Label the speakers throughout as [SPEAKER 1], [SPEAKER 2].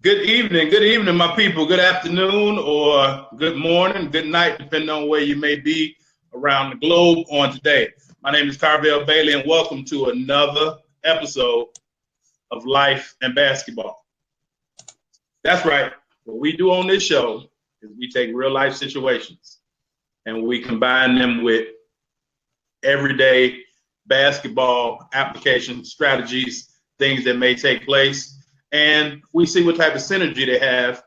[SPEAKER 1] Good evening, my people. Good afternoon or good morning, good night, depending on where you may be around the globe on today. My name is Carvel Bailey, and welcome to another episode of Life and Basketball. That's right. What we do on this show is we take real life situations and we combine them with everyday basketball application strategies, things that may take place. And we see what type of synergy they have,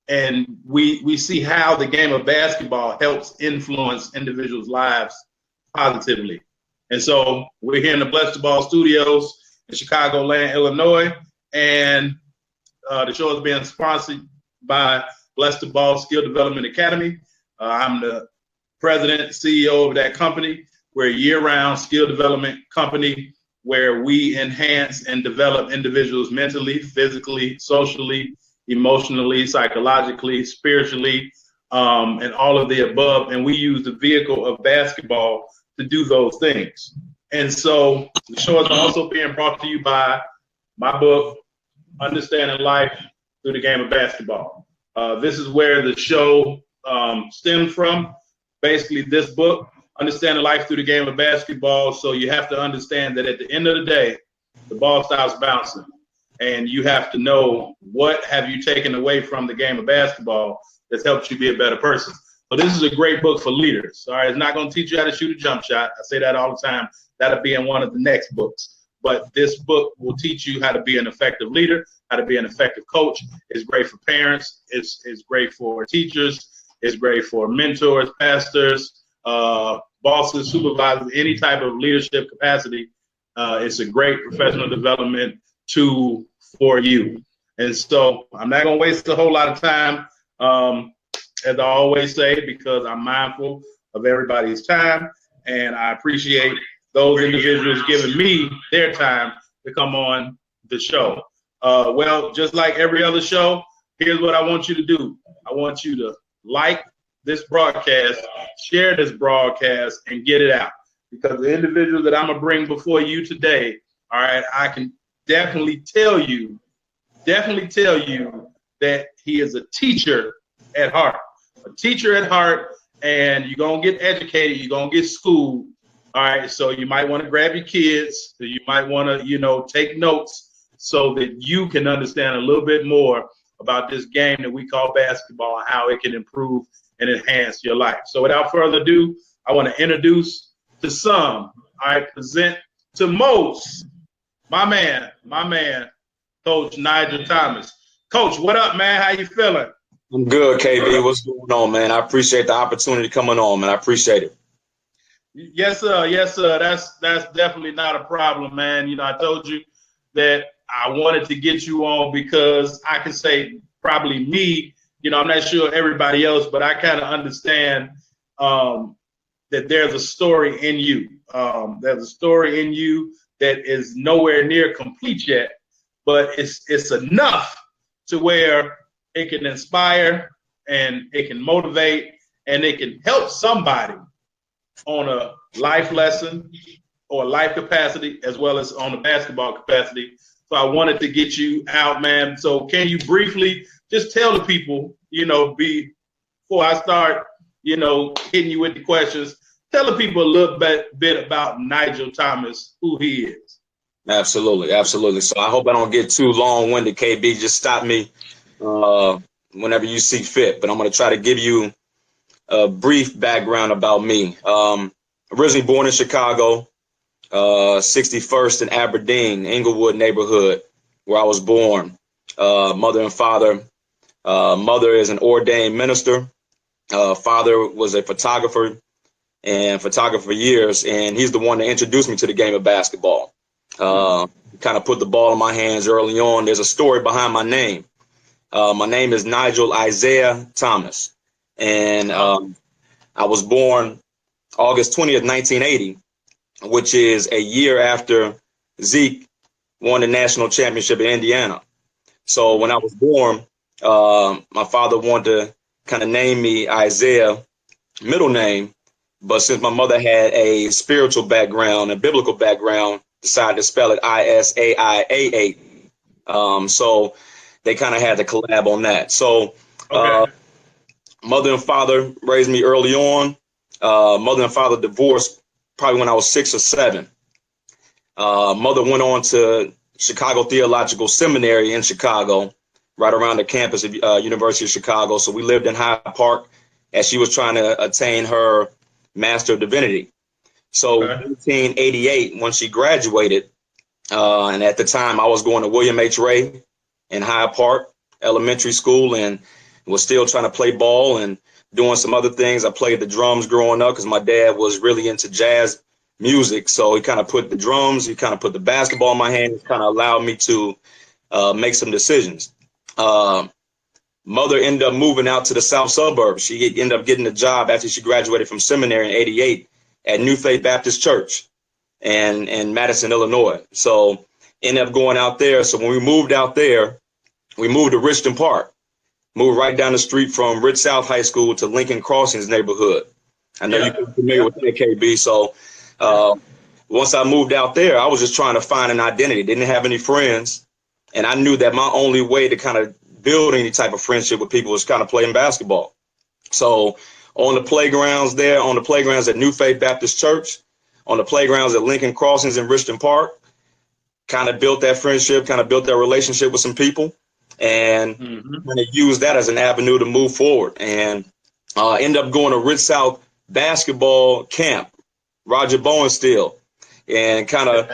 [SPEAKER 1] and we see how the game of basketball helps influence individuals' lives positively. And so we're here in the Bless the Ball studios in Chicagoland, Illinois, and the show is being sponsored by Bless the Ball Skill Development Academy. I'm the president, CEO of that company. We're a year-round skill development company where we enhance and develop individuals mentally, physically, socially, emotionally, psychologically, spiritually, and all of the above. And we use the vehicle of basketball to do those things. And so the show is also being brought to you by my book, Understanding Life Through the Game of Basketball. This is where the show stemmed from. Basically, this book, Understanding Life Through the Game of Basketball. So you have to understand that at the end of the day, the ball stops bouncing, and you have to know what have you taken away from the game of basketball that's helped you be a better person. So this is a great book for leaders. All right, it's not going to teach you how to shoot a jump shot. I say that all the time. That'll be in one of the next books. But this book will teach you how to be an effective leader, how to be an effective coach. It's great for parents. It's great for teachers. It's great for mentors, pastors, bosses, supervisors, any type of leadership capacity. It's a great professional development tool for you. And so I'm not going to waste a whole lot of time, as I always say, because I'm mindful of everybody's time, and I appreciate those individuals giving me their time to come on the show. Well, just like every other show, here's what I want you to do. I want you to like this broadcast, share this broadcast, and get it out. Because the individual that I'm going to bring before you today, all right, I can definitely tell you that he is a teacher at heart. A teacher at heart, and you're going to get educated, you're going to get schooled. All right, so you might want to grab your kids, you might want to, take notes so that you can understand a little bit more about this game that we call basketball and how it can improve and enhance your life. So without further ado, I want to introduce to some, I present to most, my man, Coach Nigel Thomas. Coach, what up, man? How you feeling?
[SPEAKER 2] I'm good, KB. What's going on, man? I appreciate the opportunity coming on, man. I appreciate it.
[SPEAKER 1] Yes, sir. Yes, sir. That's definitely not a problem, man. I told you that I wanted to get you on because I can say probably me, I'm not sure everybody else, but I kind of understand that there's a story in you. There's a story in you that is nowhere near complete yet, but it's enough to where it can inspire and it can motivate and it can help somebody on a life lesson or life capacity as well as on a basketball capacity. So I wanted to get you out, man. So can you briefly just tell the people, before I start, hitting you with the questions, tell the people a little bit about Nigel Thomas, who he is.
[SPEAKER 2] Absolutely. So I hope I don't get too long-winded, KB. Just stop me whenever you see fit. But I'm going to try to give you a brief background about me. Originally born in Chicago, 61st in Aberdeen, Inglewood neighborhood, where I was born. Mother and father. Mother is an ordained minister. Father was a photographer for years, and he's the one that introduced me to the game of basketball. Kind of put the ball in my hands early on. There's a story behind my name. My name is Nigel Isaiah Thomas, and I was born August 20th, 1980, which is a year after Zeke won the national championship in Indiana. So when I was born, my father wanted to kind of name me Isaiah, middle name, but since my mother had a spiritual background, a biblical background, decided to spell it Isaiah. So they kind of had to collab on that. So
[SPEAKER 1] Okay.
[SPEAKER 2] mother and father raised me early on. Mother and father divorced probably when I was 6 or 7. Mother went on to Chicago Theological Seminary in Chicago, right around the campus of University of Chicago. So we lived in Hyde Park as she was trying to attain her Master of Divinity. So
[SPEAKER 1] Okay.
[SPEAKER 2] 1988, when she graduated, and at the time I was going to William H. Ray in Hyde Park Elementary School and was still trying to play ball and doing some other things. I played the drums growing up because my dad was really into jazz music. So he kind of put the drums, he kind of put the basketball in my hands, kind of allowed me to make some decisions. Mother ended up moving out to the south suburbs. She ended up getting a job after she graduated from seminary in 88 at New Faith Baptist Church in Madison, Illinois. So ended up going out there. So when we moved out there, we moved to Richton Park, moved right down the street from Rich South High School to Lincoln Crossings neighborhood. I know
[SPEAKER 1] Yeah.
[SPEAKER 2] you're familiar with that, KB. So
[SPEAKER 1] Yeah.
[SPEAKER 2] once I moved out there, I was just trying to find an identity. Didn't have any friends. And I knew that my only way to kind of build any type of friendship with people was kind of playing basketball. So on the playgrounds there, on the playgrounds at New Faith Baptist Church, on the playgrounds at Lincoln Crossings in Richton Park, kind of built that friendship, kind of built that relationship with some people, and
[SPEAKER 1] Mm-hmm.
[SPEAKER 2] kind of used that as an avenue to move forward. And ended up going to Rich South basketball camp, Roger Bowenstill, and kind of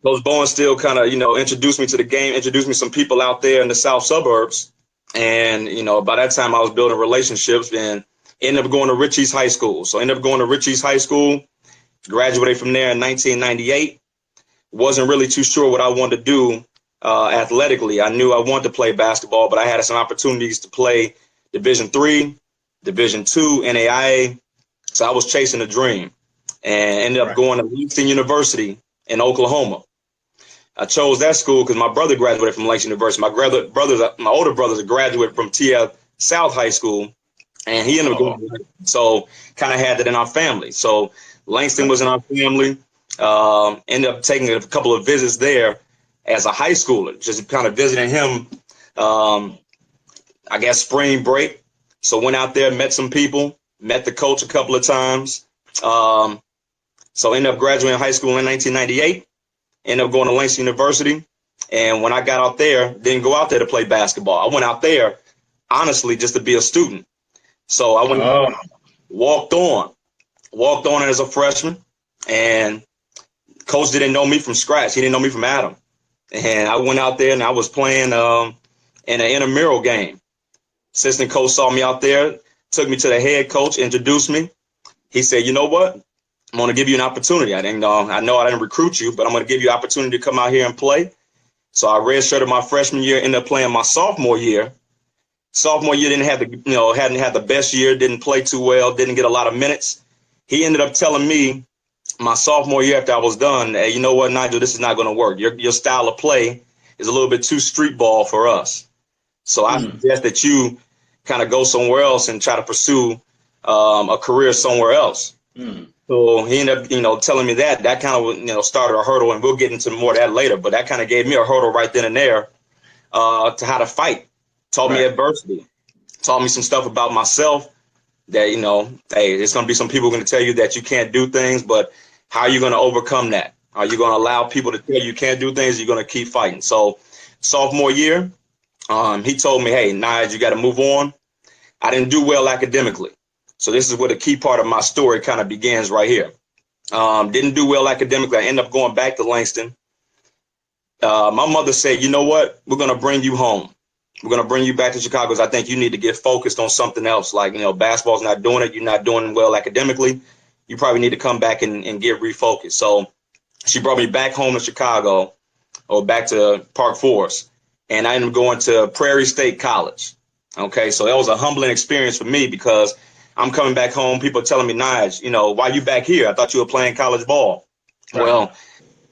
[SPEAKER 2] those Bowenstill kind of, introduced me to the game, introduced me some people out there in the south suburbs. And, by that time I was building relationships and ended up going to Richie's High School. So ended up going to Richie's High School, graduated from there in 1998. Wasn't really too sure what I wanted to do athletically. I knew I wanted to play basketball, but I had some opportunities to play Division III, Division II, NAIA. So I was chasing a dream and ended up
[SPEAKER 1] Right.
[SPEAKER 2] going to Langston University in Oklahoma. I chose that school because my brother graduated from Langston University. My older brothers graduated from TL South High School, and he ended up
[SPEAKER 1] Oh.
[SPEAKER 2] going. So kind of had that in our family. So Langston was in our family. Ended up taking a couple of visits there as a high schooler, just kind of visiting him. I guess spring break. So went out there, met some people, met the coach a couple of times. So ended up graduating high school in 1998. Ended up going to Langston University. And when I got out there, didn't go out there to play basketball. I went out there, honestly, just to be a student. So I went,
[SPEAKER 1] Oh.
[SPEAKER 2] walked on as a freshman. And coach didn't know me from scratch. He didn't know me from Adam. And I went out there and I was playing in an intramural game. Assistant coach saw me out there, took me to the head coach, introduced me. He said, you know what? I'm going to give you an opportunity. I know I didn't recruit you, but I'm going to give you an opportunity to come out here and play. So I redshirted my freshman year, ended up playing my sophomore year. Sophomore year hadn't had the best year, didn't play too well, didn't get a lot of minutes. He ended up telling me my sophomore year after I was done, hey, you know what, Nigel, this is not going to work. Your style of play is a little bit too street ball for us. So I
[SPEAKER 1] Mm.
[SPEAKER 2] suggest that you kind of go somewhere else and try to pursue a career somewhere else.
[SPEAKER 1] Mm.
[SPEAKER 2] So he ended up, telling me that kind of, started a hurdle, and we'll get into more of that later. But that kind of gave me a hurdle right then and there to how to fight. Taught me
[SPEAKER 1] Right.
[SPEAKER 2] adversity. Taught me some stuff about myself that, hey, there's going to be some people going to tell you that you can't do things, but how are you going to overcome that? Are you going to allow people to tell you can't do things? You're going to keep fighting. So sophomore year, he told me, hey, Nigel, you got to move on. I didn't do well academically. So this is where the key part of my story kind of begins right here. Didn't do well academically. I ended up going back to Langston. My mother said, you know what? We're going to bring you home. We're going to bring you back to Chicago because I think you need to get focused on something else. Like, basketball's not doing it. You're not doing well academically. You probably need to come back and get refocused. So she brought me back home to Chicago, or back to Park Forest. And I ended up going to Prairie State College. Okay, so that was a humbling experience for me because I'm coming back home. People are telling me, Nige, why you back here? I thought you were playing college ball.
[SPEAKER 1] Right.
[SPEAKER 2] Well,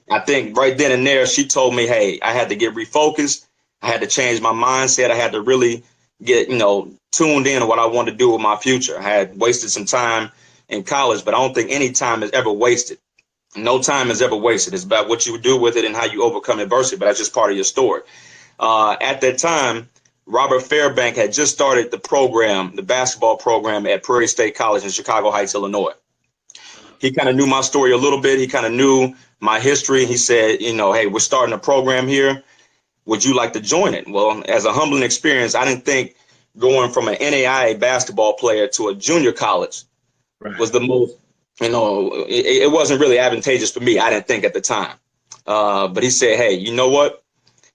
[SPEAKER 2] I think right then and there, she told me, hey, I had to get refocused. I had to change my mindset. I had to really get, tuned in to what I wanted to do with my future. I had wasted some time in college, but I don't think any time is ever wasted. No time is ever wasted. It's about what you do with it and how you overcome adversity, but that's just part of your story. At that time, Robert Fairbank had just started the program, the basketball program at Prairie State College in Chicago Heights, Illinois. He kind of knew my story a little bit. He kind of knew my history. He said, hey, we're starting a program here. Would you like to join it? Well, as a humbling experience, I didn't think going from an NAIA basketball player to a junior college was the most, it wasn't really advantageous for me. I didn't think at the time. But he said, hey, you know what?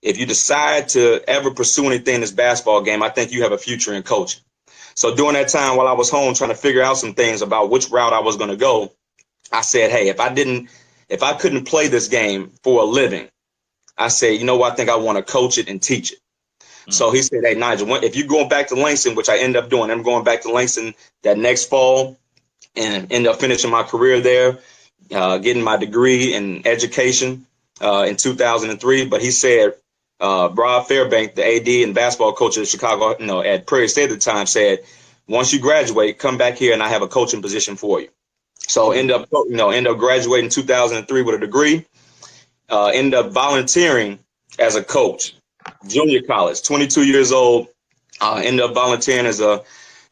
[SPEAKER 2] If you decide to ever pursue anything in this basketball game, I think you have a future in coaching. So during that time, while I was home trying to figure out some things about which route I was going to go, I said, hey, if I couldn't play this game for a living, I said, you know what? I think I want to coach it and teach it. So he said, hey, Nigel, if you're going back to Langston, which I end up doing, I'm going back to Langston that next fall and end up finishing my career there, getting my degree in education in 2003. But he said, Rob Fairbank, the AD and basketball coach at Chicago, at Prairie State at the time, said, once you graduate, come back here and I have a coaching position for you. So end up graduating in 2003 with a degree. End up volunteering as a coach, junior college, 22 years old. End up volunteering as an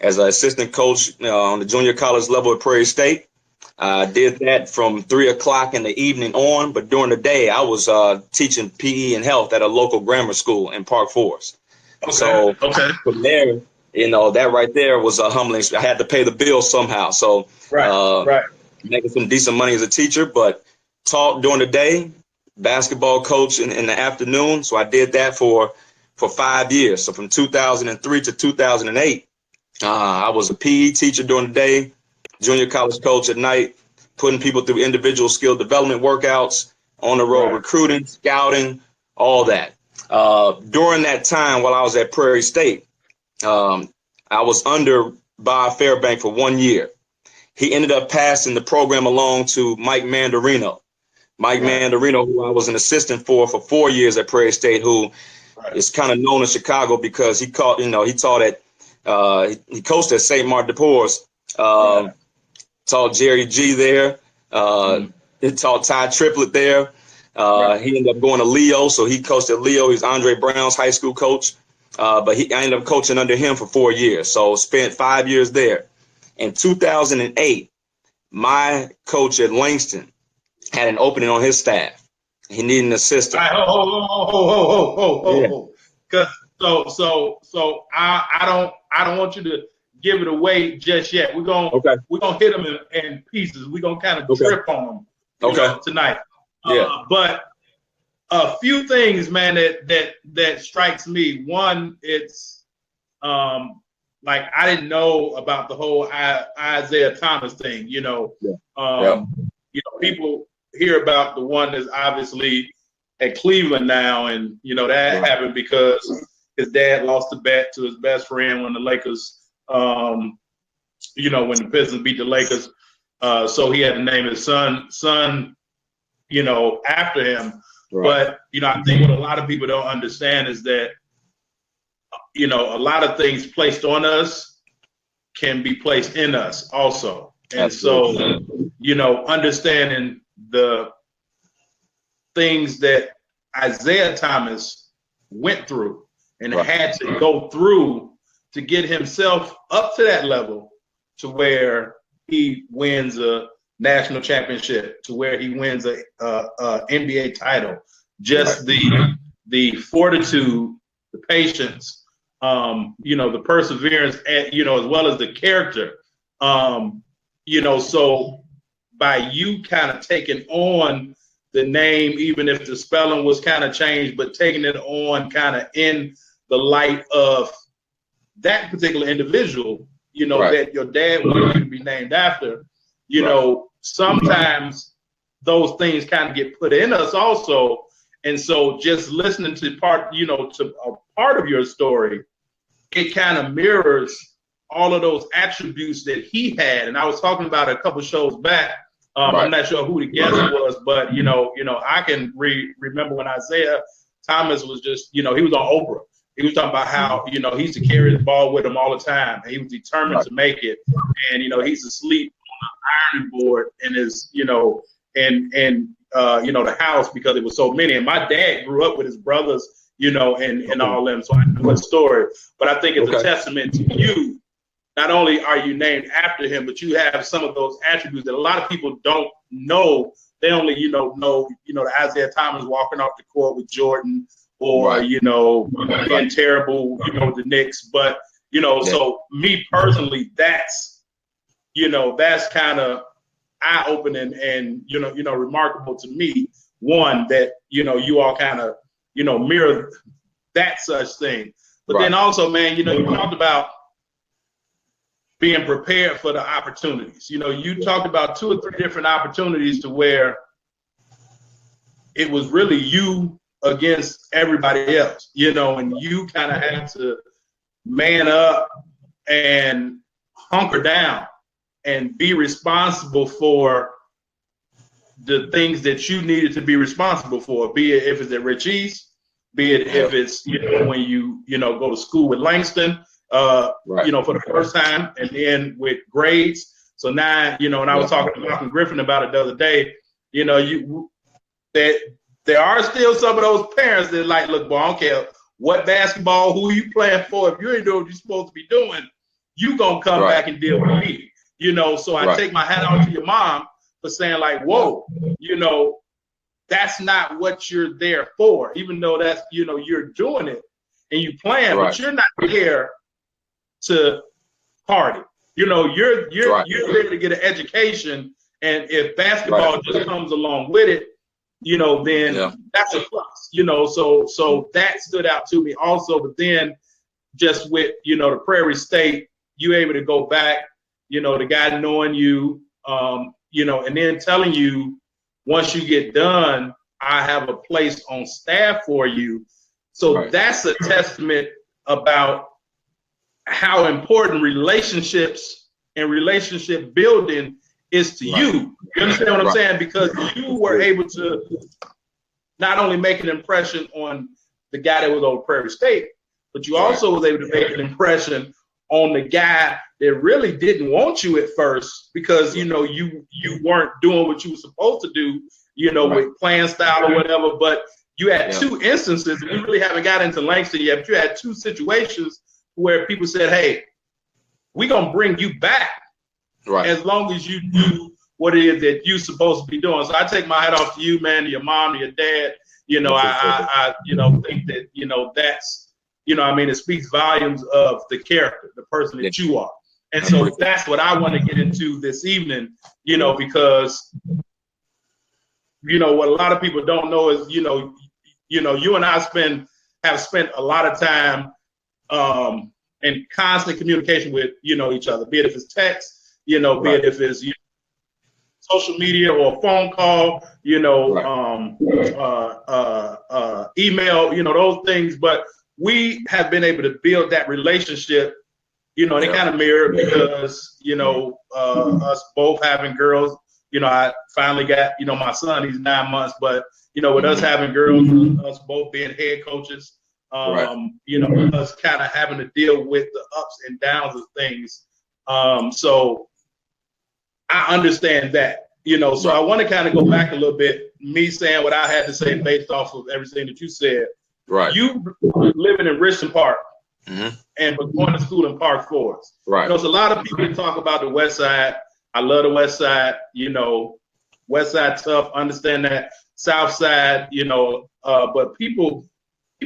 [SPEAKER 2] assistant coach on the junior college level at Prairie State. Did that from 3 o'clock in the evening on, but during the day I was teaching PE and health at a local grammar school in Park Forest. So from there, that right there was a humbling. I had to pay the bills somehow. So making some decent money as a teacher, but taught during the day, basketball coach in the afternoon. So I did that for 5 years. So from 2003 to 2008, I was a PE teacher during the day, junior college coach at night, putting people through individual skill development workouts, on the road recruiting, scouting, all that. During that time while I was at Prairie State, I was under Bob Fairbank for 1 year. He ended up passing the program along to Mike Mandarino. Mandarino, who I was an assistant for 4 years at Prairie State, who is kind of known in Chicago because he taught at he coached at St. Martin de Porres. Taught Jerry G there. He taught Ty Triplett there. He ended up going to Leo, so he coached at Leo. He's Andre Brown's high school coach. But I ended up coaching under him for 4 years, so spent 5 years there. In 2008, my coach at Langston had an opening on his staff. He needed an assistant.
[SPEAKER 1] Because so I don't want you to give it away just yet. We're gonna hit them in pieces. We're gonna kind of trip on them tonight. But a few things, man, that strikes me. One, it's like I didn't know about the whole Isaiah Thomas thing. People hear about the one that's obviously at Cleveland now, and that happened because his dad lost a bet to his best friend when the Lakers, when the Pistons beat the Lakers, so he had to name his son, after him. But I think what a lot of people don't understand is that a lot of things placed on us can be placed in us also, and so understanding the things that Isaiah Thomas went through and had to go through to get himself up to that level to where he wins a national championship, to where he wins a NBA title. Just the fortitude, the patience, the perseverance, and, as well as the character. So by you kind of taking on the name, even if the spelling was kind of changed, but taking it on kind of in the light of that particular individual, that your dad wanted you to be named after, sometimes those things kind of get put in us also. And so just listening to part of your story, it kind of mirrors all of those attributes that he had. And I was talking about it a couple shows back. I'm not sure who the guest was, but I can remember when Isaiah Thomas was just, he was on Oprah. He was talking about how, he used to carry the ball with him all the time. And he was determined to make it. And, he's asleep on an ironing board in his, the house because it was so many. And my dad grew up with his brothers and all them. So I know his story, but I think it's a
[SPEAKER 2] Okay.
[SPEAKER 1] testament to you. Not only are you named after him, but you have some of those attributes that a lot of people don't know. They only, know, the Isaiah Thomas walking off the court with Jordan, or,
[SPEAKER 2] Right.
[SPEAKER 1] being terrible, with the Knicks. But, so me personally, that's kind of eye-opening and, remarkable to me. One, that, you all kind of, mirror that such thing. But then also, man, you talked about being prepared for the opportunities. You talked about 2 or 3 different opportunities to where it was really you against everybody else, and you kind of had to man up and hunker down and be responsible for the things that you needed to be responsible for, be it if it's at Rich East, be it if it's, when you go to school with Langston, for the first time, and then with grades. So now, and I was talking to Malcolm Griffin about it the other day, that there are still some of those parents that like, look, boy, I don't care what basketball, who you playing for, if you ain't doing what you're supposed to be doing, you gonna come back and deal with me. So I take my hat off to your mom for saying like, whoa, that's not what you're there for, even though that's, you're doing it and you playing, but you're not there to party. You're there to get an education, and if basketball just comes along with it, then that's a plus. So that stood out to me also. But then just with the Prairie State, you able to go back, the guy knowing you, and then telling you once you get done, I have a place on staff for you. So that's a testament about how important relationships and relationship building is to you. You understand what I'm saying? Because you were able to not only make an impression on the guy that was on Prairie State, but you also was able to make an impression on the guy that really didn't want you at first because, you weren't doing what you were supposed to do, with playing style or whatever. But you had 2 instances, and we really haven't got into Langston yet, but you had 2 situations where people said, hey, we're going to bring you back as long as you do what it is that you're supposed to be doing. So I take my hat off to you, man, to your mom, to your dad. I think that, that's, it speaks volumes of the character, the person that you are. And so that's what I want to get into this evening, because, what a lot of people don't know is, you and I have spent a lot of time in constant communication with, each other, be it if it's text, be it if it's social media or a phone call, email, those things. But we have been able to build that relationship, and it kind of mirrored because, us both having girls, I finally got, my son, he's 9 months, but, with us having girls, us both being head coaches, us kind of having to deal with the ups and downs of things. So I understand that, so I want to kind of go back a little bit, me saying what I had to say based off of everything that you said. You living in Richmond Park and going to school in Park Forest. So a lot of people talk about the West Side. I love the West Side, West Side tough, understand that. South Side, but people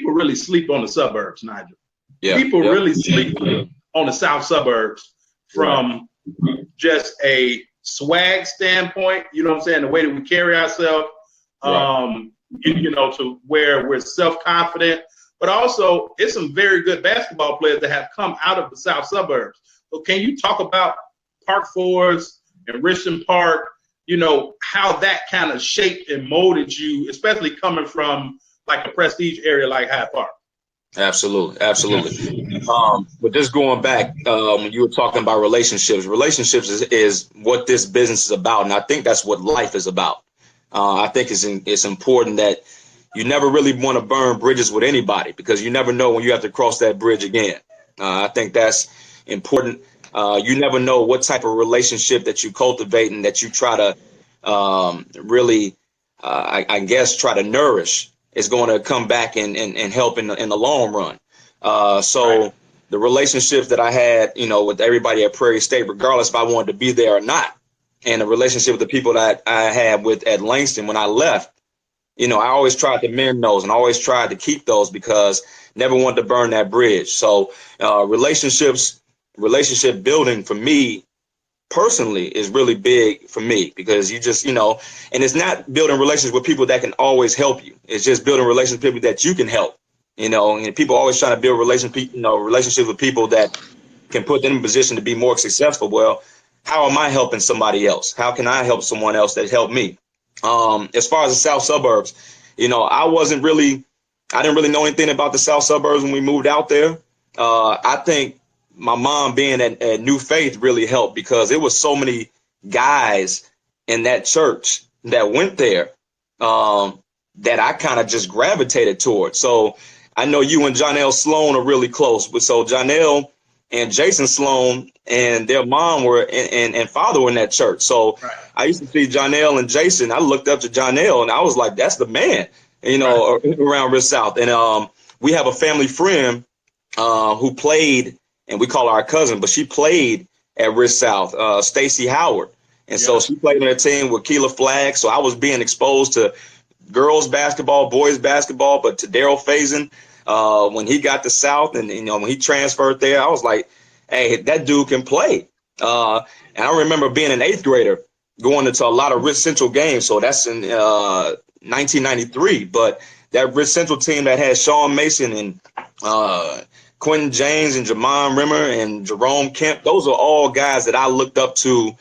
[SPEAKER 1] really sleep on the suburbs, Nigel. People really sleep on the South suburbs from just a swag standpoint, the way that we carry ourselves, to where we're self-confident, but also it's some very good basketball players that have come out of the South suburbs. So can you talk about Park Forest and Richmond Park, how that kind of shaped and molded you, especially coming from like a prestige area like Hyde Park?
[SPEAKER 2] Absolutely. But just going back, when you were talking about relationships is what this business is about. And I think that's what life is about. I think it's important that you never really want to burn bridges with anybody because you never know when you have to cross that bridge again. I think that's important. You never know what type of relationship that you cultivate and that you try to really, I guess, try to nourish is going to come back and help in the long run. So
[SPEAKER 1] Right.
[SPEAKER 2] the relationships that I had, with everybody at Prairie State, regardless if I wanted to be there or not, and the relationship with the people that I had with at Langston when I left, I always tried to mend those and always tried to keep those because never wanted to burn that bridge. So relationship building for me personally is really big for me because you just, and it's not building relationships with people that can always help you. It's just building relationships with people that you can help, and people always trying to build relationships with people that can put them in a position to be more successful. Well, how am I helping somebody else? How can I help someone else that helped me? As far as the South suburbs, I didn't really know anything about the South suburbs when we moved out there. I think my mom being at New Faith really helped because it was so many guys in that church that went there that I kind of just gravitated towards. So I know you and Jonell Sloan are really close, but so Jonell and Jason Sloan and their mom were and father were in that church. So
[SPEAKER 1] Right.
[SPEAKER 2] I used to see Jonell and Jason. I looked up to Jonell and I was like, that's the man,
[SPEAKER 1] Right.
[SPEAKER 2] around Ridge South. And we have a family friend who played, and we call her our cousin, but she played at Ridge South, Stacy Howard. And so
[SPEAKER 1] Yeah.
[SPEAKER 2] she played on a team with Keela Flagg. So I was being exposed to girls basketball, boys basketball, but to Daryl Faison, when he got to South and, when he transferred there, I was like, hey, that dude can play. And I remember being an eighth grader going into a lot of Rich Central games. So that's in 1993. But that Rich Central team that had Sean Mason and Quentin James and Jamon Rimmer and Jerome Kemp, those are all guys that I looked up to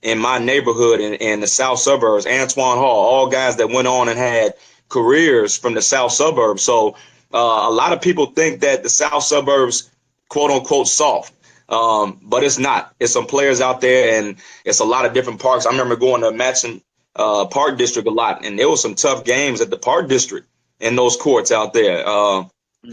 [SPEAKER 2] in my neighborhood in the South suburbs. Antoine Hall, all guys that went on and had careers from the South suburbs. So a lot of people think that the South suburbs, quote unquote, soft. But it's not. It's some players out there, and it's a lot of different parks. I remember going to Matson Park District a lot, and there was some tough games at the Park District in those courts out there.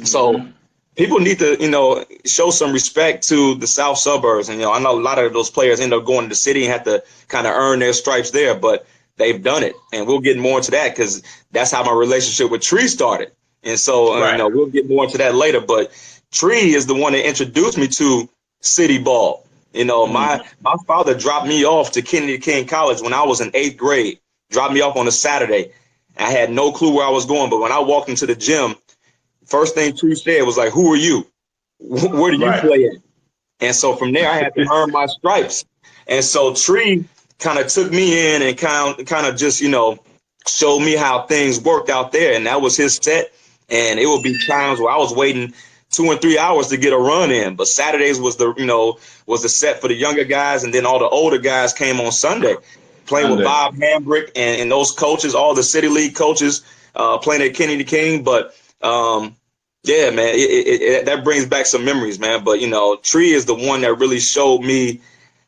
[SPEAKER 2] So people need to, show some respect to the South suburbs. And, I know a lot of those players end up going to the city and have to kind of earn their stripes there, but they've done it. And we'll get more into that because that's how my relationship with Tree started. And so,
[SPEAKER 1] Right.
[SPEAKER 2] we'll get more into that later. But Tree is the one that introduced me to city ball. My father dropped me off to Kennedy King College when I was in eighth grade, dropped me off on a Saturday. I had no clue where I was going, but when I walked into the gym, first thing Tree said was like, "Who are you? Where do you
[SPEAKER 1] Right.
[SPEAKER 2] play at?" And so from there, I had to earn my stripes. And so Tree kind of took me in and kind of just, showed me how things worked out there. And that was his set. And it would be times where I was waiting 2 and 3 hours to get a run in. But Saturdays was the set for the younger guys. And then all the older guys came on Sunday, playing with
[SPEAKER 1] Sunday.
[SPEAKER 2] Bob Hambrick and those coaches, all the City League coaches playing at Kennedy King. But yeah, man, that brings back some memories, man. But, Tree is the one that really showed me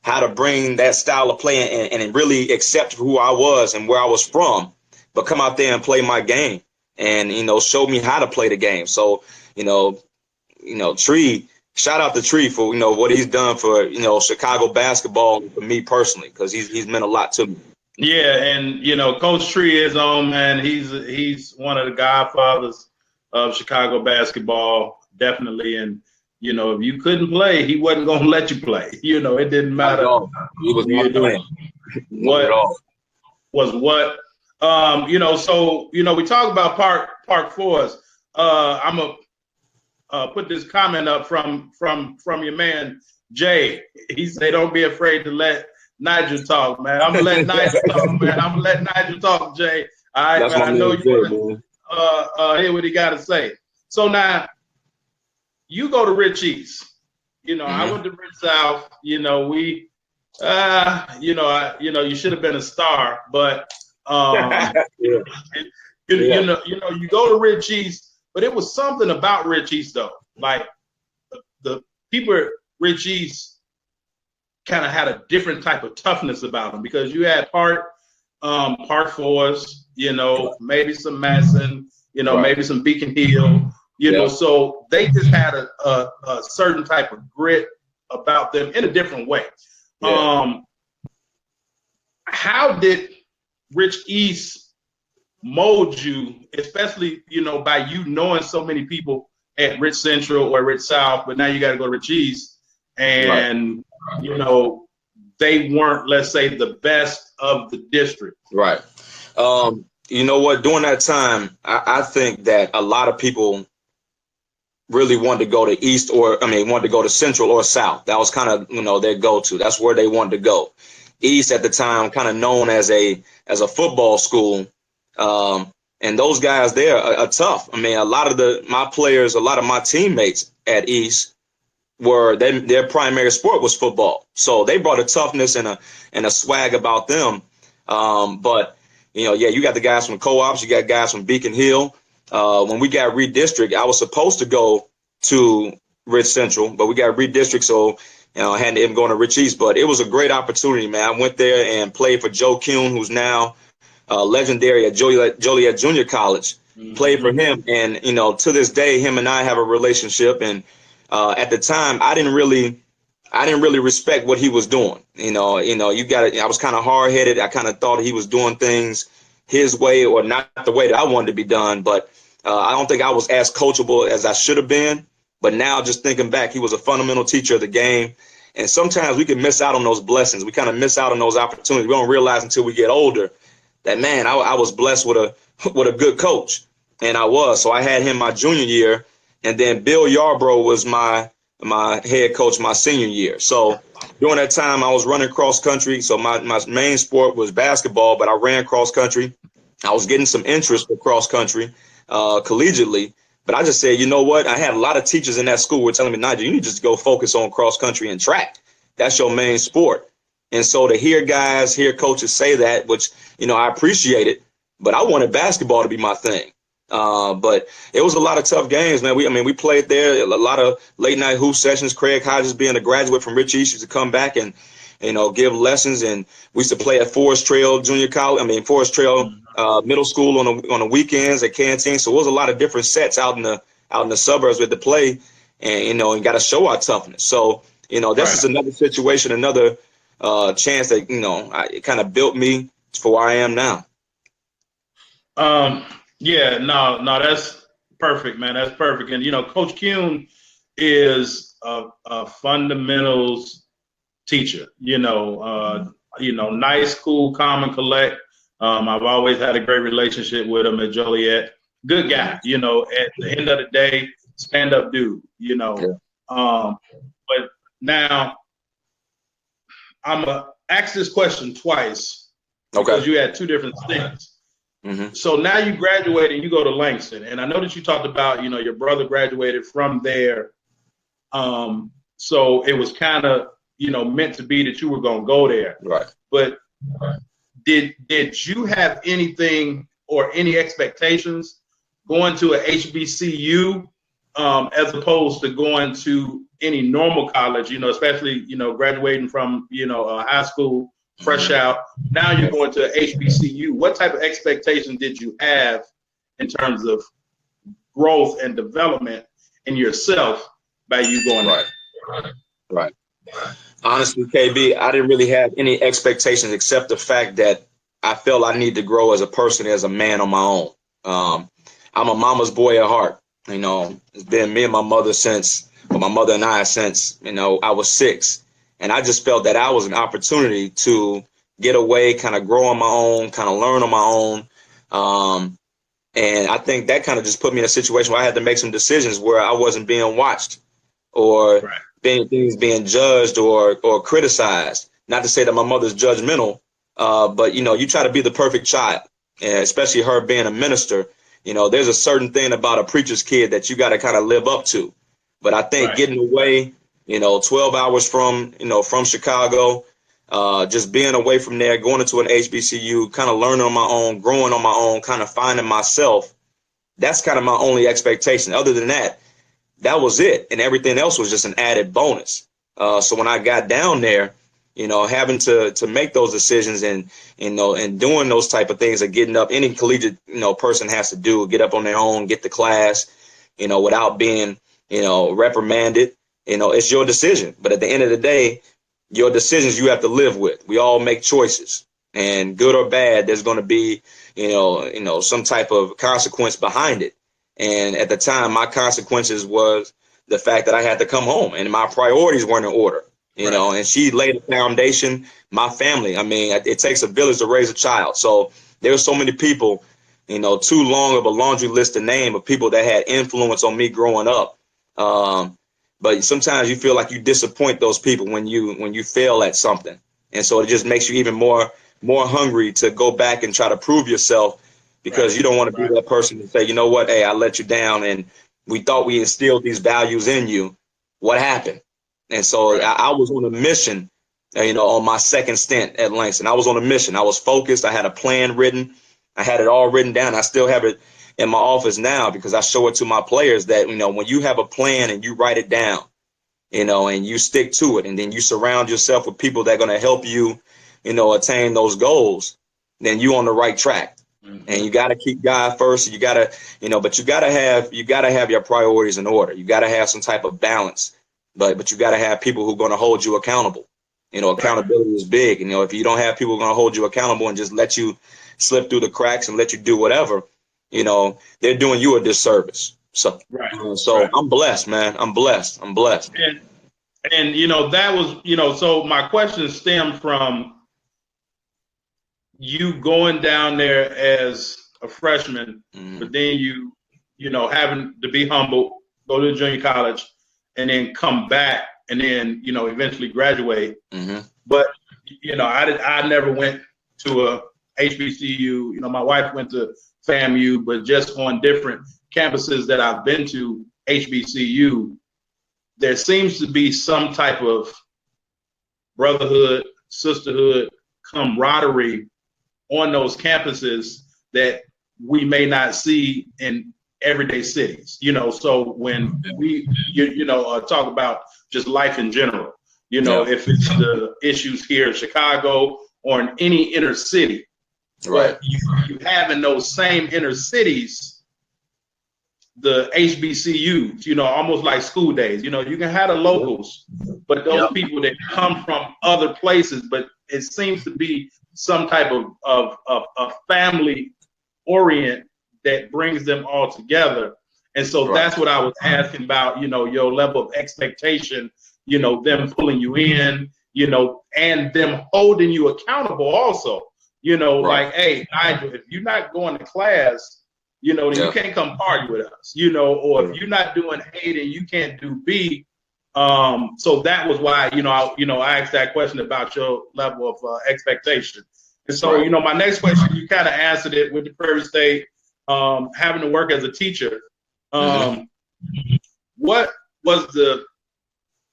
[SPEAKER 2] how to bring that style of play and really accept who I was and where I was from, but come out there and play my game and, show me how to play the game. So, Tree, shout out to Tree for, what he's done for, Chicago basketball for me personally, because he's meant a lot to me.
[SPEAKER 1] Yeah, and Coach Tree is on, man. He's one of the godfathers of Chicago basketball, definitely. And if you couldn't play, he wasn't gonna let you play. It didn't
[SPEAKER 2] Not at
[SPEAKER 1] matter.
[SPEAKER 2] all. He was not playing. Not at
[SPEAKER 1] What
[SPEAKER 2] all.
[SPEAKER 1] was what. So we talk about Park Forest. I'm gonna put this comment up from your man Jay. He said, "Don't be afraid to let Nigel talk, man." I'm gonna let Nigel talk, man. I'm gonna let Nigel talk, Jay. All right,
[SPEAKER 2] That's
[SPEAKER 1] but
[SPEAKER 2] my
[SPEAKER 1] I know
[SPEAKER 2] man,
[SPEAKER 1] you
[SPEAKER 2] Jay,
[SPEAKER 1] want
[SPEAKER 2] man.
[SPEAKER 1] to hear what he got to say. So now you go to Rich East. I went to Rich South. We, you should have been a star, but
[SPEAKER 2] Yeah. Yeah.
[SPEAKER 1] you go to Rich East, but it was something about Rich East though, like the people at Rich East kind of had a different type of toughness about them because you had Park Forest, maybe some Madison,
[SPEAKER 2] Right.
[SPEAKER 1] maybe some Beacon Hill,
[SPEAKER 2] Yeah.
[SPEAKER 1] so they just had a certain type of grit about them in a different way.
[SPEAKER 2] Yeah.
[SPEAKER 1] How did Rich East mold you, especially, by you knowing so many people at Rich Central or Rich South, but now you got to go to Rich East,
[SPEAKER 2] Right.
[SPEAKER 1] and, they weren't, let's say, the best of the district.
[SPEAKER 2] Right. You know what? During that time, I think that a lot of people really wanted to go to East wanted to go to Central or South. That was kind of, their go-to. That's where they wanted to go. East at the time, kind of known as a football school. And those guys there are tough. I mean, a lot of my players, a lot of my teammates at East their primary sport was football. So they brought a toughness and a swag about them. But you got the guys from co-ops, you got guys from Beacon Hill. When we got redistrict, I was supposed to go to Rich Central, but we got redistrict, so I had to end up going to Rich East. But it was a great opportunity, man. I went there and played for Joe Kuhn, who's now legendary at Joliet Junior College.
[SPEAKER 1] Mm-hmm.
[SPEAKER 2] Played for him, and to this day, him and I have a relationship. And at the time, I didn't really respect what he was doing. I was kind of hard headed. I kind of thought he was doing things his way or not the way that I wanted to be done. But I don't think I was as coachable as I should have been. But now, just thinking back, he was a fundamental teacher of the game. And sometimes we can miss out on those blessings. We kind of miss out on those opportunities. We don't realize until we get older that, man, I was blessed with a good coach. And I was. So I had him my junior year. And then Bill Yarbrough was my head coach my senior year. So during that time, I was running cross country. So my main sport was basketball, but I ran cross country. I was getting some interest for cross country collegiately. But I just said, you know what? I had a lot of teachers in that school were telling me, Nigel, you need to just go focus on cross country and track. That's your main sport. And so to hear coaches say that, which, I appreciate it, but I wanted basketball to be my thing. But it was a lot of tough games, man. We played there, a lot of late night hoop sessions. Craig Hodges, being a graduate from Rich East, used to come back and, give lessons. And we used to play at Forest Trail Middle School on the weekends at canteen. So it was a lot of different sets out in the suburbs with the play, and and got to show our toughness. So this is another situation, another chance that it kind of built me for where I am now.
[SPEAKER 1] Yeah, no, that's perfect, man. That's perfect. And Coach Kuhn is a fundamentals teacher. Nice, cool, calm, and collect. I've always had a great relationship with him at Joliet. Good guy. At the end of the day, stand up dude.
[SPEAKER 2] Yeah.
[SPEAKER 1] But now I'm gonna ask this question twice because you had two different things. Mm-hmm. So now you graduate and you go to Langston, and I know that you talked about your brother graduated from there. So it was kind of meant to be that you were going to go there.
[SPEAKER 2] Right.
[SPEAKER 1] But did you have anything or any expectations going to a HBCU as opposed to going to any normal college? Especially graduating from high school, fresh out. Now you're going to a HBCU. What type of expectations did you have in terms of growth and development in yourself by you going there?
[SPEAKER 2] Right. Honestly, KB, I didn't really have any expectations except the fact that I felt I need to grow as a person, as a man on my own. I'm a mama's boy at heart. It's been me and my mother my mother and I since, I was 6. And I just felt that I was an opportunity to get away, kind of grow on my own, kind of learn on my own. And I think that kind of just put me in a situation where I had to make some decisions where I wasn't being watched or being judged or criticized. Not to say that my mother's judgmental, but you try to be the perfect child, and especially her being a minister. There's a certain thing about a preacher's kid that you got to kind of live up to. But I think getting away, 12 hours from Chicago, just being away from there, going into an HBCU, kind of learning on my own, growing on my own, kind of finding myself. That's kind of my only expectation. Other than that, that was it. And everything else was just an added bonus. So when I got down there, having to make those decisions and doing those type of things, of getting up, any collegiate, person has to do, get up on their own, get to class, without being, reprimanded. It's your decision. But at the end of the day, your decisions you have to live with. We all make choices. and good or bad, there's going to be, some type of consequence behind it. And at the time, my consequences was the fact that I had to come home and my priorities weren't in order, and she laid the foundation, my family. I mean, it takes a village to raise a child. So there were so many people, too long of a laundry list to name of people that had influence on me growing up. But sometimes you feel like you disappoint those people when you fail at something. And so it just makes you even more hungry to go back and try to prove yourself, because you don't want to be that person to say, you know what, hey, I let you down and we thought we instilled these values in you. What happened? And so I was on a mission, on my second stint at Langston. I was on a mission. I was focused. I had a plan written. I had it all written down. I still have it in my office now because I show it to my players that, when you have a plan and you write it down, and you stick to it, and then you surround yourself with people that are going to help you, attain those goals, then you're on the right track. And you got to keep God first. You got to, but you got to have your priorities in order. You got to have some type of balance, but you got to have people who are going to hold you accountable. Accountability is big. If you don't have people going to hold you accountable and just let you slip through the cracks and let you do whatever, they're doing you a disservice. So, I'm blessed, man. I'm blessed.
[SPEAKER 1] And that was, so my question stemmed from you going down there as a freshman, but then you having to be humble, go to junior college, and then come back, and then eventually graduate. But I never went to a HBCU. My wife went to FAMU, but just on different campuses that I've been to, HBCU, there seems to be some type of brotherhood, sisterhood, camaraderie on those campuses that we may not see in everyday cities. So when we talk about just life in general, if it's the issues here in Chicago or in any inner city, but you have in those same inner cities the HBCUs, almost like school days. You can have the locals, but those people that come from other places, but it seems to be some type of family orient that brings them all together. And so that's what I was asking about, your level of expectation, them pulling you in, and them holding you accountable also, like, hey, Nigel, if you're not going to class, then you can't come party with us, or if you're not doing A, then you can't do B. So that was why, I asked that question about your level of expectation. And so, my next question, you kind of answered it with the Prairie State, having to work as a teacher. What was the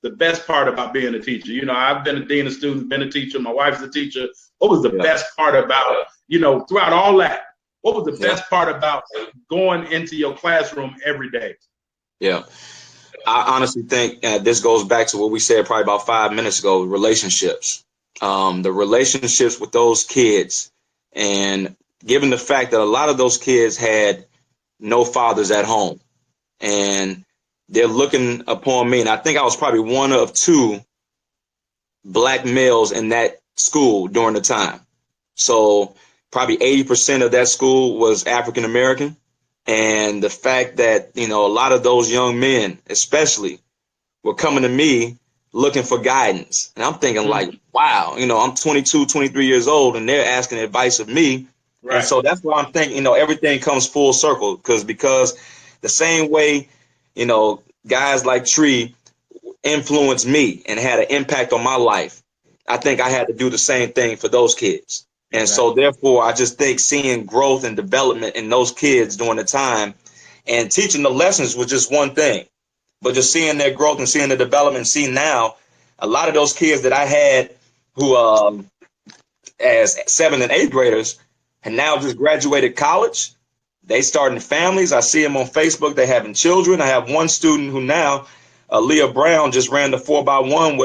[SPEAKER 1] best part about being a teacher? I've been a dean of students, been a teacher. My wife's a teacher. What was the best part about, throughout all that? What was the best part about going into your classroom every day?
[SPEAKER 2] Yeah. I honestly think this goes back to what we said probably about 5 minutes ago, relationships. The relationships with those kids, and given the fact that a lot of those kids had no fathers at home, and they're looking upon me, and I think I was probably one of two black males in that school during the time. So probably 80% of that school was African American. And the fact that, a lot of those young men, especially, were coming to me looking for guidance. And I'm thinking like, wow, I'm 22, 23 years old, and they're asking advice of me. And so that's why I'm thinking, everything comes full circle, because the same way, guys like Tree influenced me and had an impact on my life, I think I had to do the same thing for those kids. And so therefore, I just think seeing growth and development in those kids during the time and teaching the lessons was just one thing, but just seeing their growth and seeing the development, see now a lot of those kids that I had who as 7th and 8th graders and now just graduated college, they starting families. I see them on Facebook. They having children. I have one student who now, Leah Brown, just ran the 4x1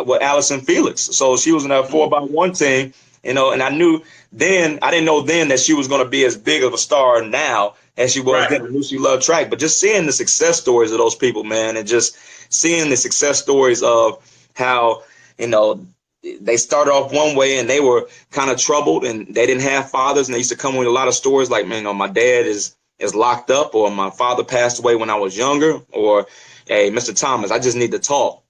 [SPEAKER 2] with Allison Felix. So she was in a 4x1 team. And I didn't know then that she was going to be as big of a star now as she was then. I knew she loved track, but just seeing the success stories of those people, man, and just seeing the success stories of how, they started off one way and they were kind of troubled and they didn't have fathers, and they used to come with a lot of stories like, man, my dad is locked up, or my father passed away when I was younger, or hey, Mr. Thomas, I just need to talk.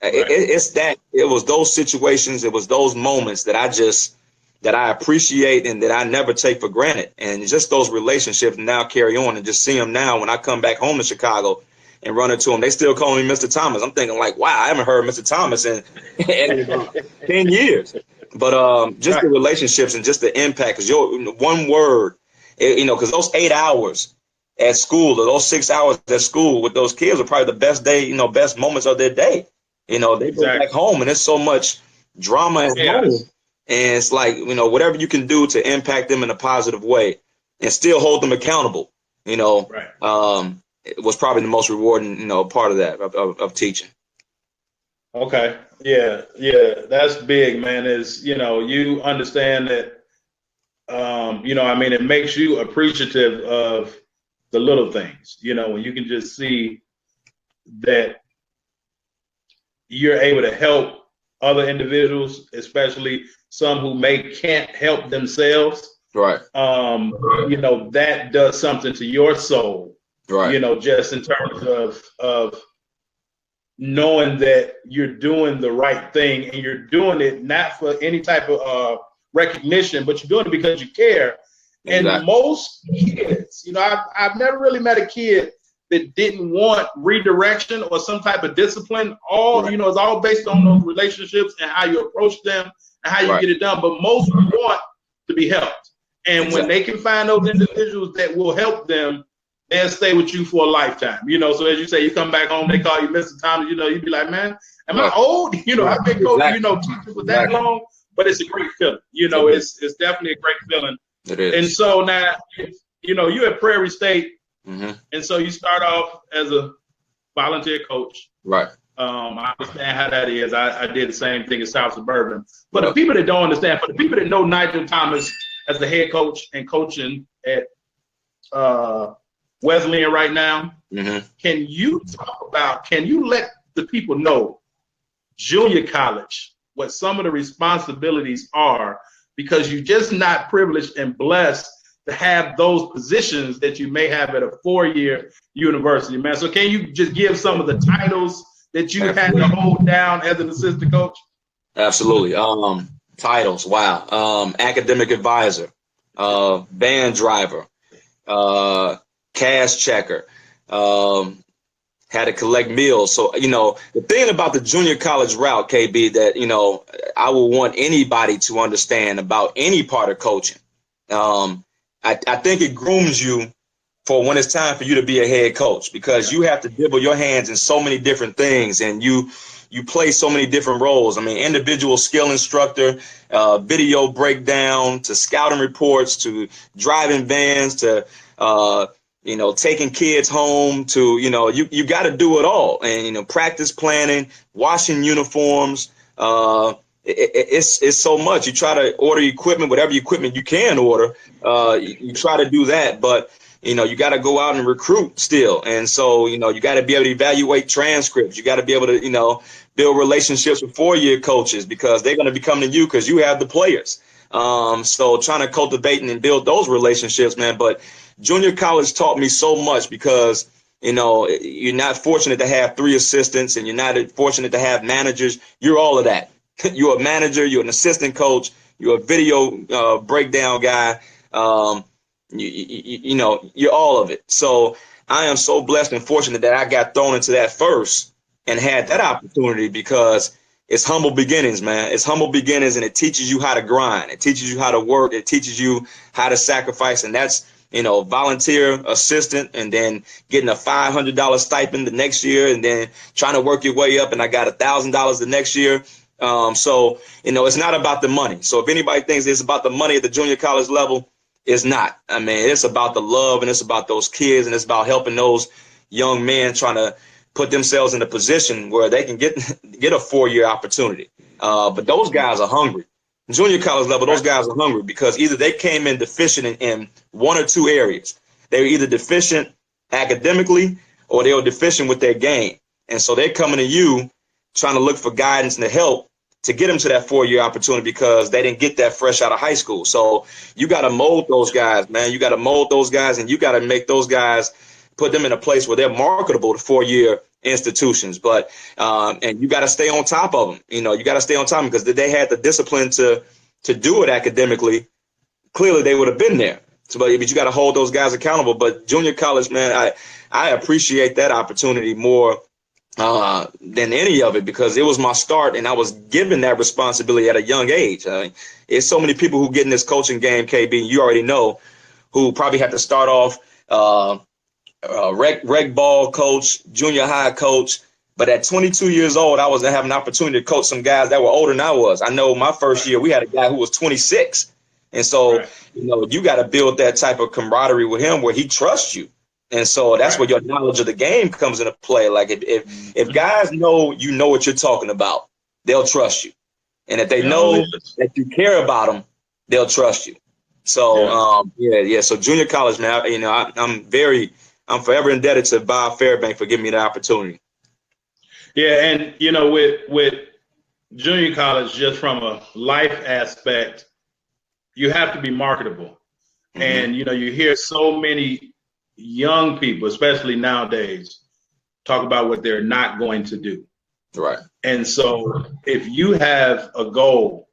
[SPEAKER 1] Right.
[SPEAKER 2] It was those situations, it was those moments that I appreciate and that I never take for granted. And just those relationships now carry on, and just see them now when I come back home to Chicago and run into them. They still call me Mr. Thomas. I'm thinking like, wow, I haven't heard Mr. Thomas in about 10 years. But just the relationships and just the impact, because your one word, because those 8 hours at school, or those 6 hours at school with those kids are probably the best day, best moments of their day. They go back home and there's so much drama at home. And it's like, whatever you can do to impact them in a positive way and still hold them accountable, it was probably the most rewarding, part of that, of teaching.
[SPEAKER 1] Okay. Yeah. That's big, man. Is, you understand that, it makes you appreciative of the little things, when you can just see that you're able to help other individuals, especially some who can't help themselves.
[SPEAKER 2] Right.
[SPEAKER 1] That does something to your soul.
[SPEAKER 2] Right.
[SPEAKER 1] Just in terms of knowing that you're doing the right thing, and you're doing it not for any type of recognition, but you're doing it because you care. Exactly. And most kids, I've never really met a kid that didn't want redirection or some type of discipline. It's all based on those relationships and how you approach them and how you get it done. But most want to be helped. And when they can find those individuals that will help them, they'll stay with you for a lifetime. So as you say, you come back home, they call you Mr. Thomas, you'd be like, man, am I old? I've been coaching, teaching for that long, but it's a great feeling. It's definitely a great feeling.
[SPEAKER 2] It is.
[SPEAKER 1] And so now, you're at Prairie State.
[SPEAKER 2] Mm-hmm.
[SPEAKER 1] And so you start off as a volunteer coach.
[SPEAKER 2] Right.
[SPEAKER 1] I understand how that is. I did the same thing at South Suburban. But the people that don't understand, for the people that know Nigel Thomas as the head coach and coaching at Wesleyan right now, can you let the people know junior college, what some of the responsibilities are, because you're just not privileged and blessed to have those positions that you may have at a 4-year university, man. So can you just give some of the titles that you had to hold down as an assistant coach?
[SPEAKER 2] Absolutely. Titles. Wow. Academic advisor, van driver, cash checker, had to collect meals. So, the thing about the junior college route, KB, that, I will want anybody to understand about any part of coaching. I think it grooms you for when it's time for you to be a head coach, because you have to dibble your hands in so many different things, and you play so many different roles. I mean, individual skill instructor, video breakdown, to scouting reports, to driving vans, to taking kids home, to you got to do it all, and practice planning, washing uniforms. It's so much. You try to order equipment, whatever equipment you can order. You try to do that, but you got to go out and recruit still. And so, you got to be able to evaluate transcripts. You got to be able to, build relationships with 4-year coaches, because they're going to be coming to you because you have the players. So trying to cultivate and build those relationships, man. But junior college taught me so much, because you're not fortunate to have 3 assistants, and you're not fortunate to have managers. You're all of that. You're a manager, you're an assistant coach, you're a video breakdown guy. You're all of it. So I am so blessed and fortunate that I got thrown into that first and had that opportunity, because it's humble beginnings, man. It's humble beginnings, and it teaches you how to grind. It teaches you how to work. It teaches you how to sacrifice. And that's, volunteer assistant, and then getting a $500 stipend the next year, and then trying to work your way up. And I got $1,000 the next year. So, it's not about the money. So if anybody thinks it's about the money at the junior college level, it's not. I mean, it's about the love, and it's about those kids, and it's about helping those young men trying to put themselves in a position where they can get a 4-year opportunity. But those guys are hungry. Junior college level, those guys are hungry, because either they came in deficient in 1 or 2 areas. They were either deficient academically, or they were deficient with their game. And so they're coming to you trying to look for guidance and help to get them to that 4-year opportunity because they didn't get that fresh out of high school. So you got to mold those guys, man. You got to mold those guys, and you got to make those guys, put them in a place where they're marketable to 4-year institutions. But and you got to stay on top of them. You know, you got to stay on top of them because they had the discipline to do it academically. Clearly, they would have been there. So, but you got to hold those guys accountable. But junior college, man, I appreciate that opportunity more than any of it because it was my start and I was given that responsibility at a young age. It's so many people who get in this coaching game, KB, you already know, who probably had to start off rec ball coach, junior high coach. But at 22 years old, I was having an opportunity to coach some guys that were older than I was. I know my first year, we had a guy who was 26. And so, you know, you got to build that type of camaraderie with him where he trusts you. And so that's where your knowledge of the game comes into play. Like if guys know you know what you're talking about, they'll trust you. And if they know that you care about them, they'll trust you. So So junior college, man, you know, I'm forever indebted to Bob Fairbank for giving me the opportunity.
[SPEAKER 1] Yeah, and you know, with junior college, just from a life aspect, you have to be marketable. Mm-hmm. And you know, you hear so many young people, especially nowadays, talk about what they're not going to do.
[SPEAKER 2] Right.
[SPEAKER 1] And so if you have a goal,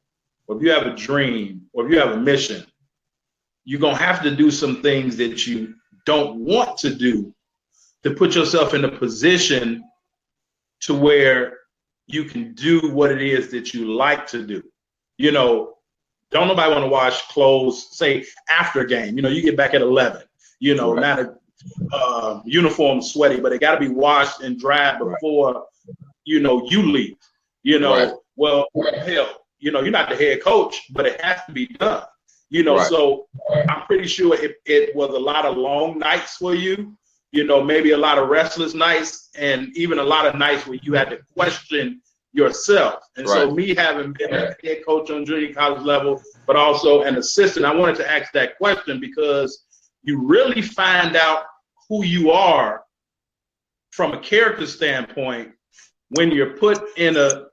[SPEAKER 1] or if you have a dream, or if you have a mission, you're going to have to do some things that you don't want to do to put yourself in a position to where you can do what it is that you like to do. You know, don't nobody want to wash clothes, say, after a game. You know, you get back at 11. You know, not a uniform sweaty, but it got to be washed and dried before, you know, you leave. You know, well, hell, you know, you're not the head coach, but it has to be done. You know, so I'm pretty sure it was a lot of long nights for you. You know, maybe a lot of restless nights and even a lot of nights where you had to question yourself. And so me having been a head coach on junior college level, but also an assistant, I wanted to ask that question because you really find out who you are from a character standpoint when you're put in a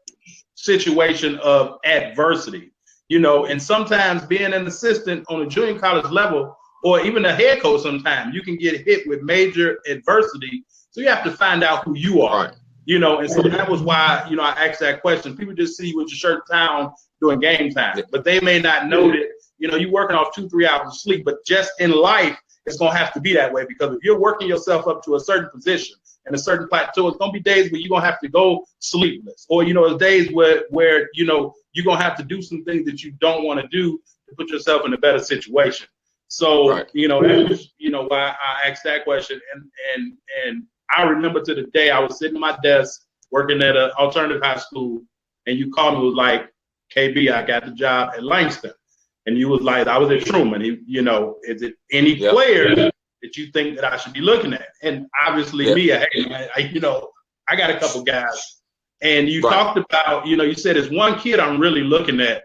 [SPEAKER 1] situation of adversity. You know, and sometimes being an assistant on a junior college level or even a head coach, sometimes you can get hit with major adversity. So you have to find out who you are, you know, and so that was why, you know, I asked that question. People just see you with your shirt and tie on during game time, but they may not know that, you know, you're working off 2-3 hours of sleep, but just in life, it's going to have to be that way because if you're working yourself up to a certain position and a certain plateau, it's going to be days where you're going to have to go sleepless or, you know, it's days where, you know, you're going to have to do some things that you don't want to do to put yourself in a better situation. So, you know, that's, you know, why I asked that question. And I remember to the day I was sitting at my desk working at an alternative high school and you called me, was like, KB, I got the job at Langston. And you was like, I was at Truman. You know, is it any players that you think that I should be looking at? And obviously me, hey, man, you know, I got a couple guys. And you talked about, you know, you said there's one kid I'm really looking at.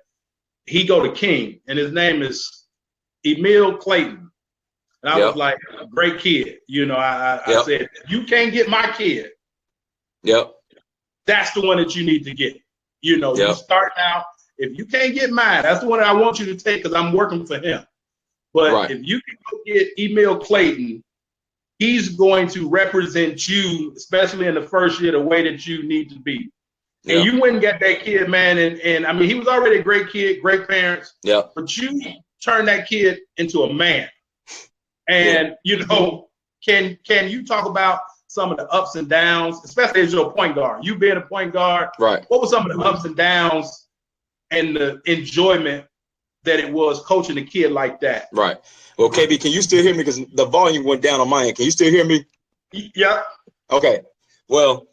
[SPEAKER 1] He go to King, and his name is Emil Clayton. And I was like, great kid. You know, I said, you can't get my kid. That's the one that you need to get. You know, you start out. If you can't get mine, that's the one that I want you to take because I'm working for him. But if you can go get Emil Clayton, he's going to represent you, especially in the first year, the way that you need to be. And you went and got that kid, man. And I mean, he was already a great kid, great parents. But you turned that kid into a man. And, you know, can you talk about some of the ups and downs, especially as your point guard? You being a point guard, what were some of the ups and downs and the enjoyment that it was coaching a kid like that?
[SPEAKER 2] Well, KB, can you still hear me? Because the volume went down on my end. Can you still hear me?
[SPEAKER 1] Yeah.
[SPEAKER 2] Okay. Well,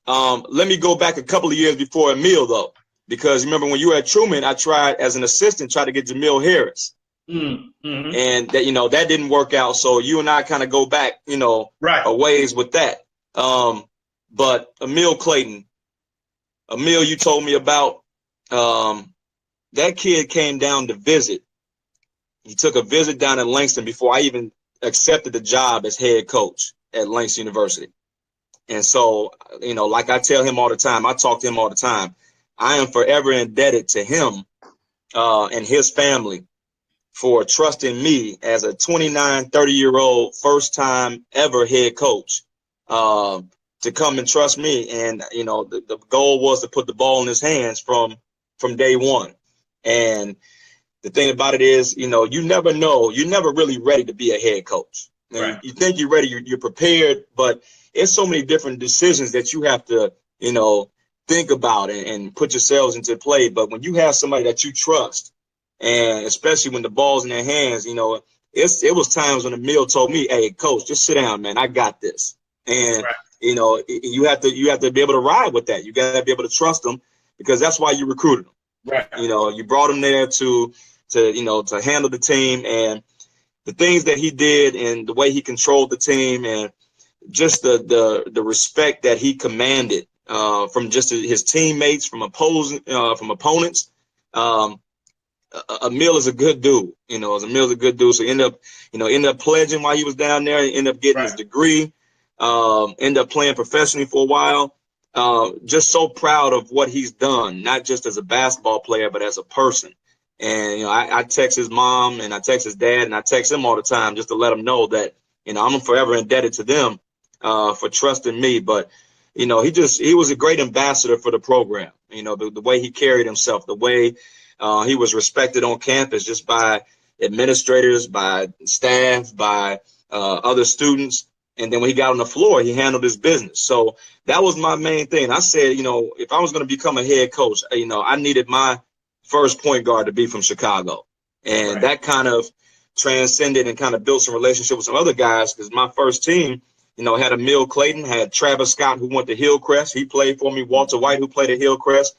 [SPEAKER 2] let me go back a couple of years before Emil, though, because remember when you were at Truman, I tried as an assistant, tried to get Jamil Harris. And that, you know, that didn't work out. So you and I kind of go back, you know, a ways with that. But Emil Clayton, Emil, you told me about, that kid came down to visit. He took a visit down in Langston before I even accepted the job as head coach at Langston University. And so, you know, like I tell him all the time, I talk to him all the time. I am forever indebted to him and his family for trusting me as a 29, 30-year-old first time ever head coach to come and trust me. And, the goal was to put the ball in his hands from day one. And the thing about it is, you never know. You're never really ready to be a head coach.
[SPEAKER 1] Right.
[SPEAKER 2] You think you're ready, you're prepared, but it's so many different decisions that you have to, think about and put yourselves into play. But when you have somebody that you trust, and especially when the ball's in their hands, it was times when Emil told me, "Hey, coach, just sit down, man. I got this." And
[SPEAKER 1] Right.
[SPEAKER 2] you have to be able to ride with that. You got to be able to trust them because that's why you recruited them.
[SPEAKER 1] Right.
[SPEAKER 2] You brought him there to handle the team, and the things that he did and the way he controlled the team and just the respect that he commanded from just his teammates, from opponents. Emil is a good dude. Emil's a good dude. So he ended up pledging while he was down there. He ended up getting his degree. Ended up playing professionally for a while. Just so proud of what he's done, not just as a basketball player, but as a person. And, I text his mom and I text his dad and I text him all the time just to let him know that, I'm forever indebted to them for trusting me. But, he was a great ambassador for the program. The way he carried himself, the way he was respected on campus just by administrators, by staff, by other students. And then when he got on the floor, he handled his business. So that was my main thing. I said, if I was going to become a head coach, I needed my first point guard to be from Chicago. And that kind of transcended and kind of built some relationship with some other guys because my first team, had Emil Clayton, had Travis Scott, who went to Hillcrest. He played for me. Walter White, who played at Hillcrest.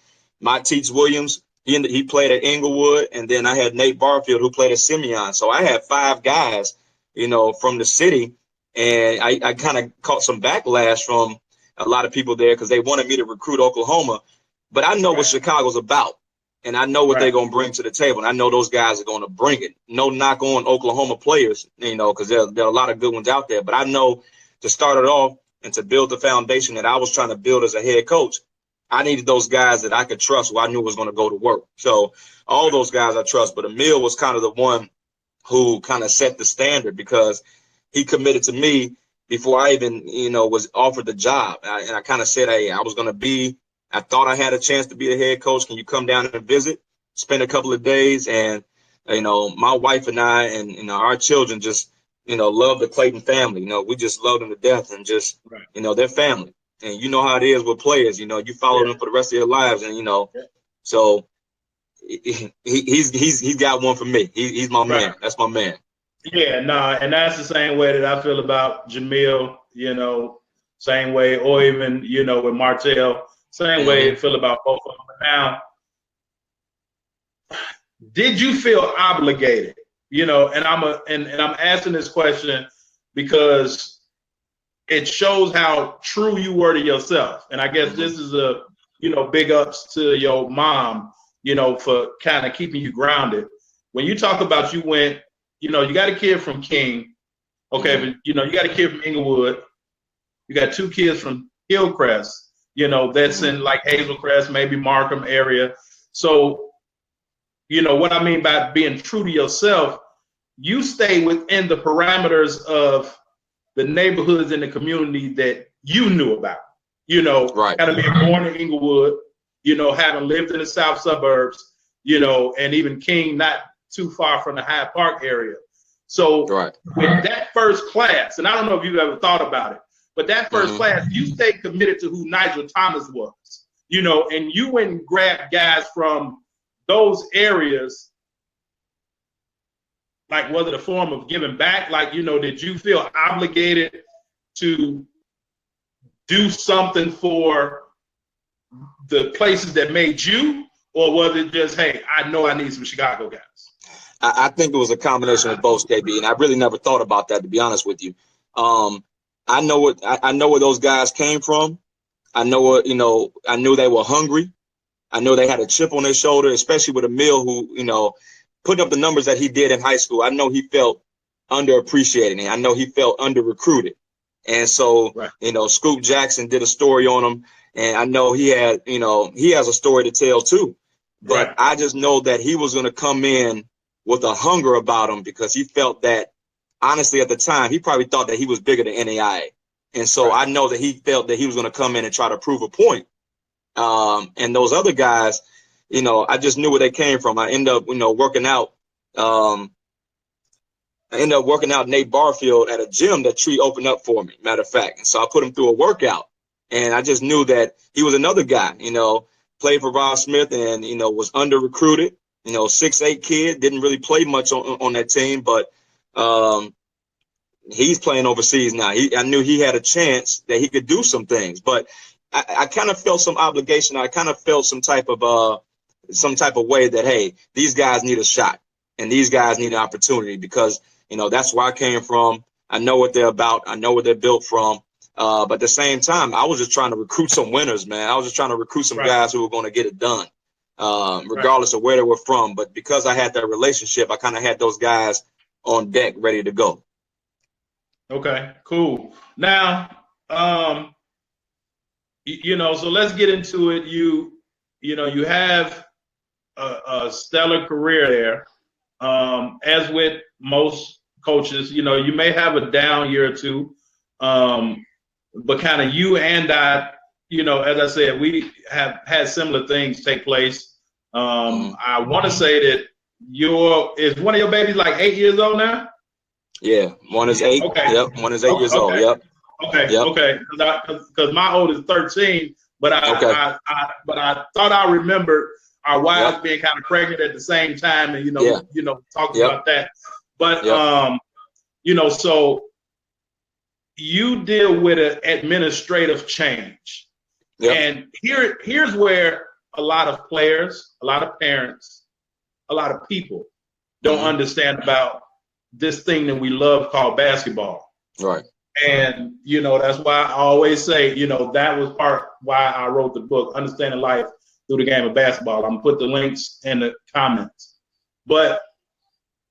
[SPEAKER 2] Teach Williams, he played at Inglewood. And then I had Nate Barfield, who played at Simeon. So I had 5 guys, from the city. And I kind of caught some backlash from a lot of people there because they wanted me to recruit Oklahoma. But I know what Chicago's about. And I know what they're going to bring to the table. And I know those guys are going to bring it. No knock on Oklahoma players, because there are a lot of good ones out there. But I know to start it off and to build the foundation that I was trying to build as a head coach, I needed those guys that I could trust who I knew was going to go to work. So all those guys I trust. But Emil was kind of the one who kind of set the standard because he committed to me before I even, was offered the job. And I kind of said, hey, I thought I had a chance to be a head coach. Can you come down and visit, spend a couple of days? And, my wife and I and, our children just, love the Clayton family. We just love them to death and just, their family. And you know how it is with players, you follow them for the rest of your lives. And, so he's got one for me. He's my man. That's my man.
[SPEAKER 1] Yeah, and that's the same way that I feel about Jamil, same way, or even, with Martell, same way I feel about both of them. Now, did you feel obligated? And I'm asking this question because it shows how true you were to yourself. And I guess this is a, big ups to your mom, for kind of keeping you grounded. When you talk about you went, you got a kid from King, okay, but you got a kid from Inglewood, you got 2 kids from Hillcrest, that's in like Hazelcrest, maybe Markham area. So, what I mean by being true to yourself, you stay within the parameters of the neighborhoods in the community that you knew about, kind of being born in Inglewood, having lived in the south suburbs, and even King, not too far from the Hyde Park area. So with that first class, and I don't know if you've ever thought about it, but that first class, you stayed committed to who Nigel Thomas was, and you went and grabbed guys from those areas. Like, was it a form of giving back? Like, did you feel obligated to do something for the places that made you? Or was it just, hey, I know I need some Chicago guys?
[SPEAKER 2] I think it was a combination of both, KB, and I really never thought about that, to be honest with you. I know where those guys came from. I know I knew they were hungry. I know they had a chip on their shoulder, especially with Emil, who, putting up the numbers that he did in high school. I know he felt underappreciated, and I know he felt under recruited. And so,
[SPEAKER 1] Right.
[SPEAKER 2] Scoop Jackson did a story on him, and I know he has a story to tell too. But
[SPEAKER 1] Right.
[SPEAKER 2] I just know that he was going to come in with a hunger about him because he felt that, honestly, at the time, he probably thought that he was bigger than NAIA. And so
[SPEAKER 1] Right.
[SPEAKER 2] I know that he felt that he was going to come in and try to prove a point. And those other guys, I just knew where they came from. I ended up, working out. I ended up working out Nate Barfield at a gym that Tree opened up for me, matter of fact. And so I put him through a workout. And I just knew that he was another guy, played for Rob Smith and, was under recruited, 6'8" kid, didn't really play much on that team, but he's playing overseas now. I knew he had a chance that he could do some things, but I kind of felt some obligation. I kind of felt some type of way that, hey, these guys need a shot and these guys need an opportunity because, that's where I came from. I know what they're about. I know what they're built from. But at the same time, I was just trying to recruit some winners, man. I was just trying to recruit some guys who were going to get it done, regardless of where they were from. But because I had that relationship, I kind of had those guys on deck ready to go.
[SPEAKER 1] Okay, cool. Now, so let's get into it. You have a stellar career there. As with most coaches, you may have a down year or two. But kind of you and I, as I said, we have had similar things take place. I want to say that is one of your babies like 8 years old now?
[SPEAKER 2] Yeah, one is 8.
[SPEAKER 1] Okay.
[SPEAKER 2] Yep, one is 8 years old. Yep.
[SPEAKER 1] Okay.
[SPEAKER 2] Yep.
[SPEAKER 1] Okay. Because my oldest is 13, but I thought I remembered our wives being kind of pregnant at the same time, and talking about that. But so you deal with an administrative change, and here's where a lot of players, a lot of parents, a lot of people don't understand about this thing that we love called basketball.
[SPEAKER 2] Right.
[SPEAKER 1] And, that's why I always say, that was part why I wrote the book, Understanding Life Through the Game of Basketball. I'm going to put the links in the comments. But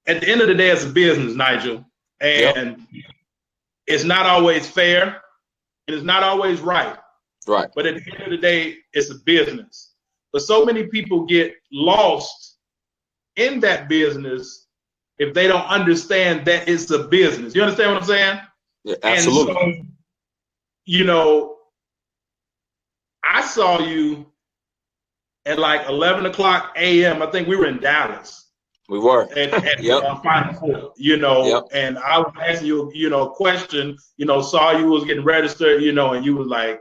[SPEAKER 1] at the end of the day, it's a business, Nigel. And it's not always fair and it's not always right.
[SPEAKER 2] Right.
[SPEAKER 1] But at the end of the day, it's a business. But so many people get lost in that business if they don't understand that it's a business. You understand what I'm saying?
[SPEAKER 2] Yeah, absolutely.
[SPEAKER 1] And so, I saw you at like 11 o'clock a.m. I think we were in Dallas.
[SPEAKER 2] We were.
[SPEAKER 1] At Final Four, and I was asking you, a question, saw you was getting registered, and you was like,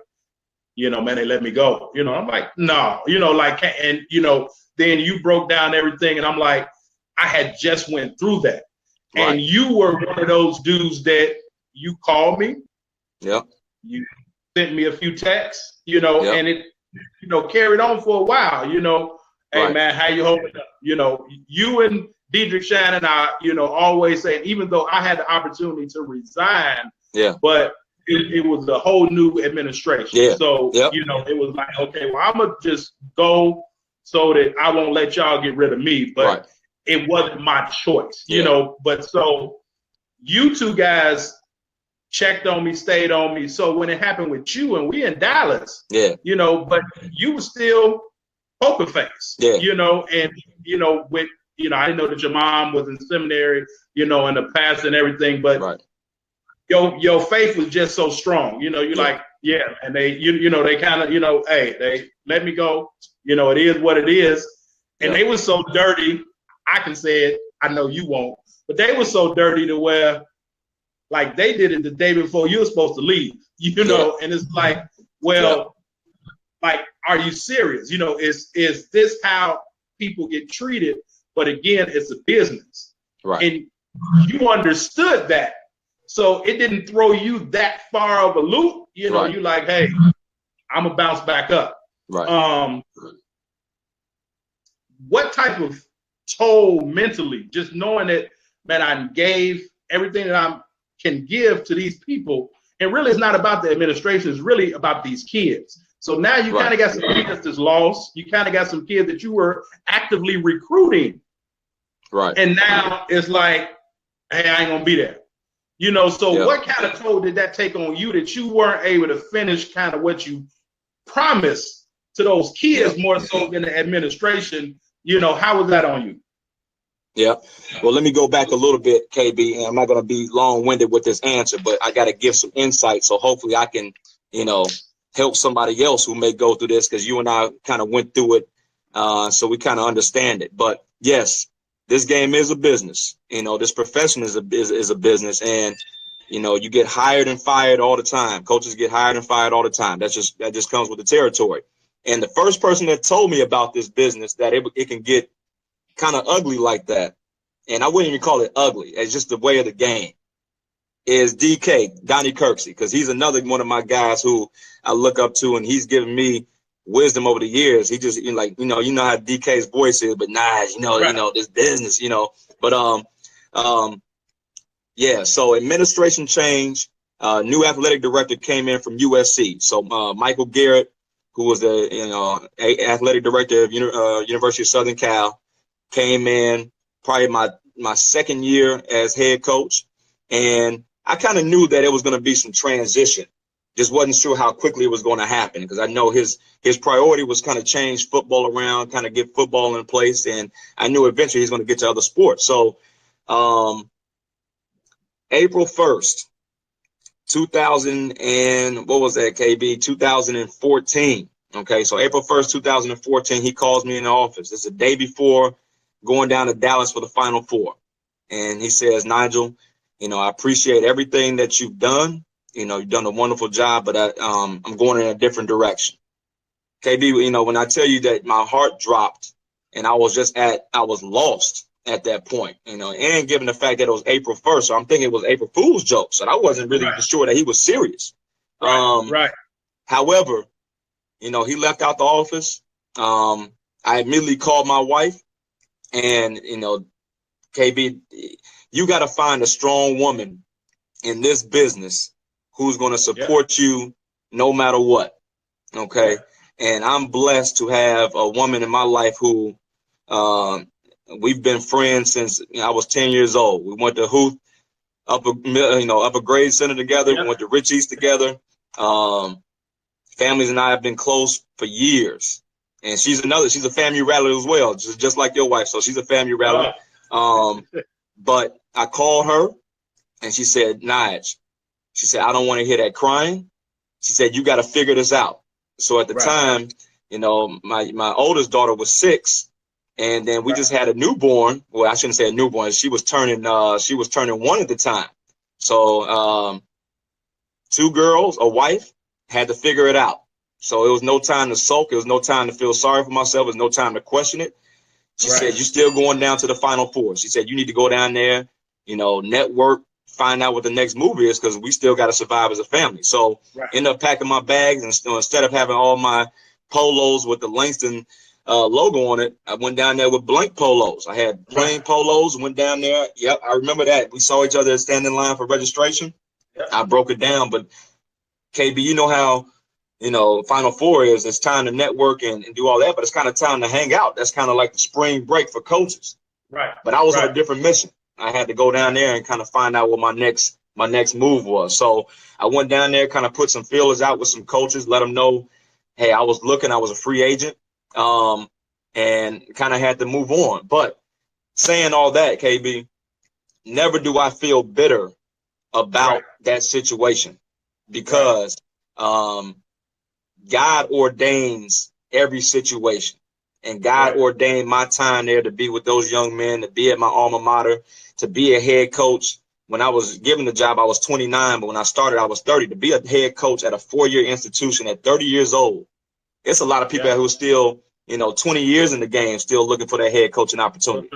[SPEAKER 1] man, they let me go. I'm like, no, and, then you broke down everything. And I'm like, I had just went through that. Right. And you were one of those dudes that you called me.
[SPEAKER 2] Yep.
[SPEAKER 1] You sent me a few texts, and it, carried on for a while, hey, man, how you holding up? You and Diedrich Shannon, always saying, even though I had the opportunity to resign, but it was a whole new administration. Yeah. So, it was like, okay, well, I'm going to just go so that I won't let y'all get rid of me. But it wasn't my choice, But so you two guys checked on me, stayed on me. So when it happened with you and we in Dallas, but you were still poker face, and, with, I didn't know that your mom was in seminary, in the past and everything, but your faith was just so strong, you're like, and they, they kind of, hey, they let me go, it is what it is. And they were so dirty, I can say it, I know you won't, but they were so dirty to where, like, they did it the day before you were supposed to leave, and it's like, well, like, are you serious? Is this how people get treated? But again, it's a business. Right. And you understood that. So it didn't throw you that far of a loop. You're like, hey, I'm going to bounce back up. Right. What type of toll mentally, just knowing that, man, I gave everything that I can give to these people. And really, it's not about the administration. It's really about these kids. So now you kind of got some kids that's lost. You kind of got some kids that you were actively recruiting. Right. And now it's like, hey, I ain't going to be there. So
[SPEAKER 2] Yeah.
[SPEAKER 1] what kind of toll did that take on you that you weren't able to finish kind of what you promised to those
[SPEAKER 2] Yeah.
[SPEAKER 1] kids more so than the administration? How was that on you?
[SPEAKER 2] Yeah. Well, let me go back a little bit, KB, and I'm not going to be long-winded with this answer, but I got to give some insight. So hopefully I can, help somebody else who may go through this, because you and I kind of went through it. So we kind of understand it. But yes, this game is a business. This profession is a business, and you get hired and fired all the time. Coaches get hired and fired all the time. That just comes with the territory. And the first person that told me about this business, that it can get kind of ugly like that, and I wouldn't even call it ugly, it's just the way of the game, is DK, Donnie Kirksey, because he's another one of my guys who I look up to, and he's given me wisdom over the years. He just, how DK's voice is, but
[SPEAKER 1] Right.
[SPEAKER 2] this business, but yeah. So administration change, new athletic director came in from USC. So Michael Garrett, who was the athletic director of University of Southern Cal, came in probably my second year as head coach, and I kind of knew that it was going to be some transition. Just wasn't sure how quickly it was going to happen, because I know his priority was kind of change football around, kind of get football in place, and I knew eventually he's going to get to other sports. So April 1st, 2000 and what was that, KB? 2014. Okay, so April 1st, 2014, he calls me in the office. It's the day before going down to Dallas for the Final Four. And he says, Nigel, I appreciate everything that you've done. You've done a wonderful job, but I'm going in a different direction. KB, when I tell you that my heart dropped, and I was lost at that point, and given the fact that it was April 1st, so I'm thinking it was April Fool's joke. So I wasn't really
[SPEAKER 1] Right.
[SPEAKER 2] sure that he was serious.
[SPEAKER 1] Right.
[SPEAKER 2] However, he left out the office. I immediately called my wife, and, KB, you got to find a strong woman in this business who's going to
[SPEAKER 1] Yeah.
[SPEAKER 2] support you no matter what. Okay.
[SPEAKER 1] Yeah.
[SPEAKER 2] And I'm blessed to have a woman in my life who, we've been friends since I was 10 years old. We went to Huth upper grade center together. We
[SPEAKER 1] Yeah.
[SPEAKER 2] went to Rich East together. Families and I have been close for years. And she's a family rattler as well, just like your wife. So she's a family rattler. But I called her, and she said, Nige, she said, I don't want to hear that crying. She said, you got to figure this out. So at the
[SPEAKER 1] Right.
[SPEAKER 2] time, my oldest daughter was 6, and then we just had a newborn. Well, I shouldn't say a newborn. She was turning 1 at the time. So 2 girls, a wife, had to figure it out. So it was no time to sulk. It was no time to feel sorry for myself. It was no time to question it. She said, you're still going down to the Final Four. She said, you need to go down there, network, find out what the next move is, because we still got to survive as a family. So end up packing my bags, and instead of having all my polos with the Langston logo on it, I went down there with blank polos. I had plain polos, went down there. Yep, I remember that. We saw each other standing in line for registration. Yep. I broke it down, but KB, you know how Final Four is. It's time to network and do all that, but it's kind of time to hang out. That's kind of like the spring break for coaches.
[SPEAKER 1] Right.
[SPEAKER 2] But I was on a different mission. I had to go down there and kind of find out what my next move was. So I went down there, kind of put some feelers out with some coaches, let them know, hey, I was a free agent, and kind of had to move on. But saying all that, KB, never do I feel bitter about that situation, because God ordains every situation, and God ordained my time there to be with those young men, to be at my alma mater, to be a head coach. When I was given the job, I was 29, but when I started, I was 30. To be a head coach at a 4-year institution at 30 years old, it's a lot of people who are still, 20 years in the game, still looking for that head coaching opportunity.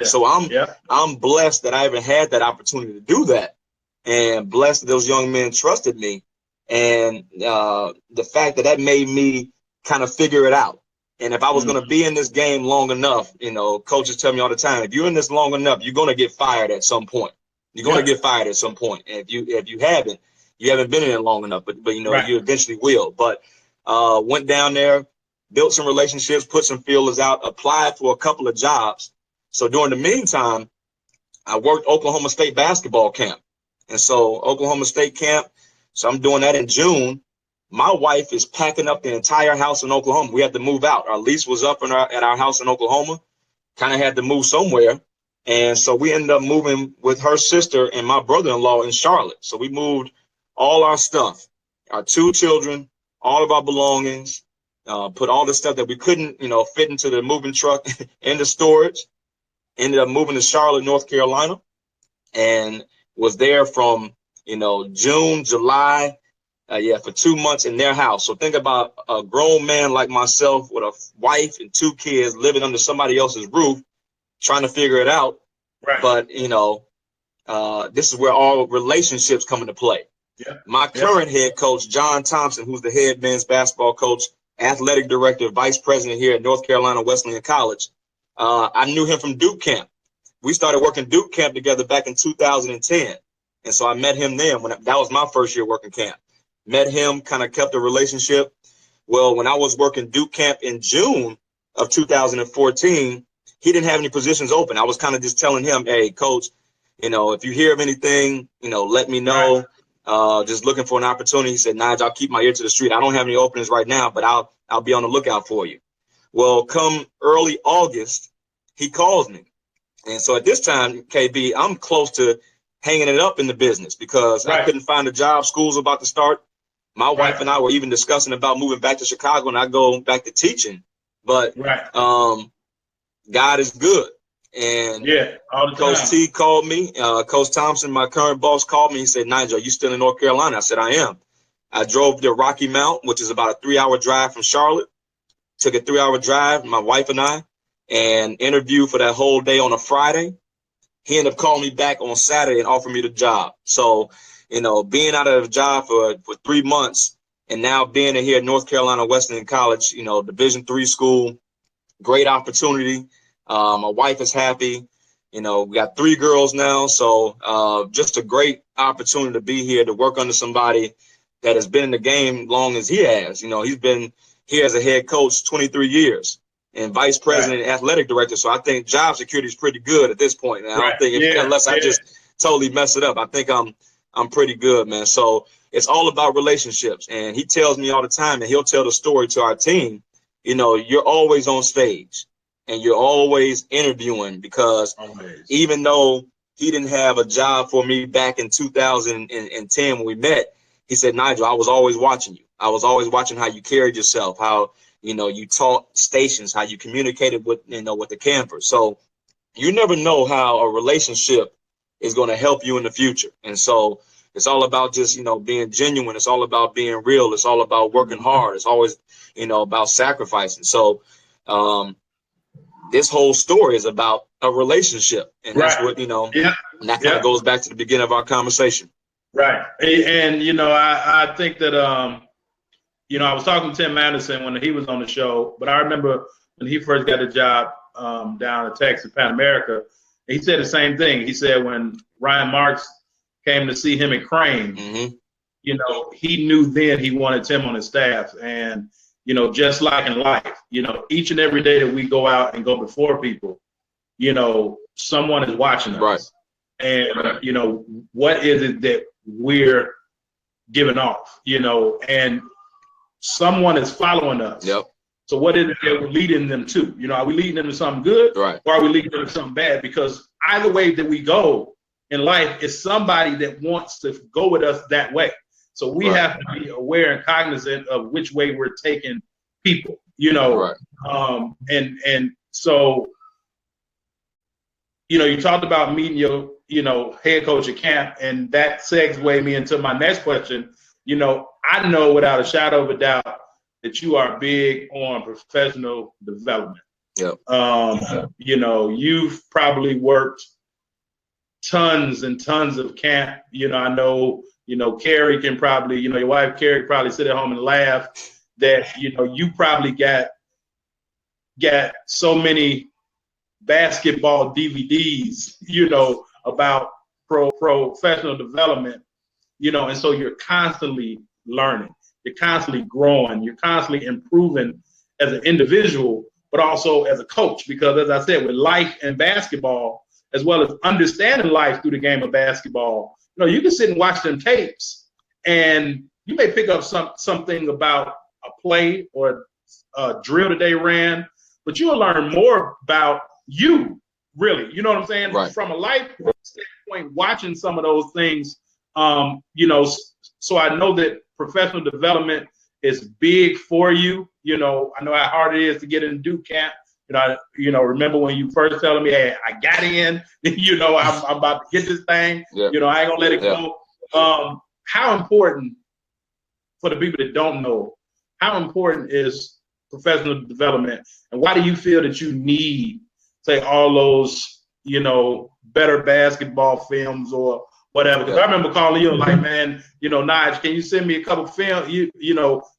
[SPEAKER 2] So I'm blessed that I even had that opportunity to do that, and blessed that those young men trusted me. And the fact that made me kind of figure it out. And if I was going to be in this game long enough, coaches tell me all the time, if you're in this long enough, you're going to get fired at some point. You're going to get fired at some point. And if you haven't been in it long enough, but you eventually will. But went down there, built some relationships, put some feelers out, applied for a couple of jobs. So during the meantime, I worked Oklahoma State basketball camp. And so Oklahoma State camp. So I'm doing that in June. My wife is packing up the entire house in Oklahoma. We had to move out. Our lease was up at our house in Oklahoma. Kind of had to move somewhere. And so we ended up moving with her sister and my brother-in-law in Charlotte. So we moved all our stuff, our 2 children, all of our belongings, put all the stuff that we couldn't, fit into the moving truck into storage. Ended up moving to Charlotte, North Carolina, and was there from, June, July, for 2 months in their house. So think about a grown man like myself with a wife and 2 kids living under somebody else's roof, trying to figure it out.
[SPEAKER 1] Right.
[SPEAKER 2] But, this is where all relationships come into play.
[SPEAKER 1] Yeah.
[SPEAKER 2] My current head coach, John Thompson, who's the head men's basketball coach, athletic director, vice president here at North Carolina Wesleyan College, I knew him from Duke camp. We started working Duke camp together back in 2010. And so I met him then that was my first year working camp. Met him, kind of kept a relationship. Well, when I was working Duke camp in June of 2014, he didn't have any positions open. I was kind of just telling him, hey, coach, if you hear of anything, let me know. Right. Just looking for an opportunity. He said, Nigel, I'll keep my ear to the street. I don't have any openings right now, but I'll be on the lookout for you. Well, come early August, he calls me. And so at this time, KB, I'm close to hanging it up in the business because I couldn't find a job. School's about to start. My wife and I were even discussing about moving back to Chicago, and I go back to teaching. But God is good. And
[SPEAKER 1] all the
[SPEAKER 2] Coach
[SPEAKER 1] time.
[SPEAKER 2] T called me. Coach Thompson, my current boss, called me. He said, Nigel, you still in North Carolina? I said, I am. I drove to Rocky Mount, which is about a 3-hour drive from Charlotte. Took a 3-hour drive, my wife and I, and interviewed for that whole day on a Friday. He ended up calling me back on Saturday and offered me the job. So, being out of the job for 3 months and now being here at North Carolina Wesleyan College, Division III school, great opportunity. My wife is happy. We got 3 girls now. So just a great opportunity to be here to work under somebody that has been in the game long as he has. He's been here as a head coach 23 years and vice president and athletic director. So I think job security is pretty good at this point. Man. I don't think unless I just totally mess it up, I think I'm pretty good, man. So it's all about relationships. And he tells me all the time, and he'll tell the story to our team, you're always on stage and you're always interviewing because even though he didn't have a job for me back in 2010 when we met, he said, Nigel, I was always watching you. I was always watching how you carried yourself, how, you taught stations, how you communicated with, with the campers. So you never know how a relationship is going to help you in the future. And so it's all about just, being genuine. It's all about being real. It's all about working hard. It's always, about sacrificing. So this whole story is about a relationship. And that's what, and that kind of goes back to the beginning of our conversation.
[SPEAKER 1] Right. And, I think that, I was talking to Tim Anderson when he was on the show, but I remember when he first got a job down in Texas, Pan America, he said the same thing. He said when Ryan Marks came to see him at Crane, he knew then he wanted Tim on his staff. And, just like in life, each and every day that we go out and go before people, someone is watching us.
[SPEAKER 2] Right.
[SPEAKER 1] And, what is it that we're giving off, and someone is following us.
[SPEAKER 2] Yep.
[SPEAKER 1] So what is it that we're leading them to? Are we leading them to something good,
[SPEAKER 2] right,
[SPEAKER 1] or are we leading them to something bad? Because either way that we go in life is somebody that wants to go with us that way. So we have to be aware and cognizant of which way we're taking people,
[SPEAKER 2] Right.
[SPEAKER 1] And so, you talked about meeting your, head coach at camp, and that segues me into my next question. I know without a shadow of a doubt that you are big on professional development.
[SPEAKER 2] Yep.
[SPEAKER 1] You've probably worked tons and tons of camp. I know, Carrie can probably, your wife Carrie probably sit at home and laugh that, you probably got so many basketball DVDs, about professional development, and so you're constantly learning, you're constantly growing, you're constantly improving as an individual, but also as a coach, because as I said, with life and basketball, as well as understanding life through the game of basketball, you can sit and watch them tapes, and you may pick up something about a play or a drill that they ran, but you'll learn more about you, really. You know what I'm saying?
[SPEAKER 2] Right.
[SPEAKER 1] From a life standpoint, watching some of those things, so I know that professional development is big for you. I know how hard it is to get in Duke camp. Remember when you first telling me, hey, I got in, I'm about to get this thing.
[SPEAKER 2] Yeah.
[SPEAKER 1] I ain't gonna let it go. How important, for the people that don't know, how important is professional development, and why do you feel that you need, say, all those, better basketball films or whatever? Because I remember calling you like, man, Nigel, can you send me a couple film,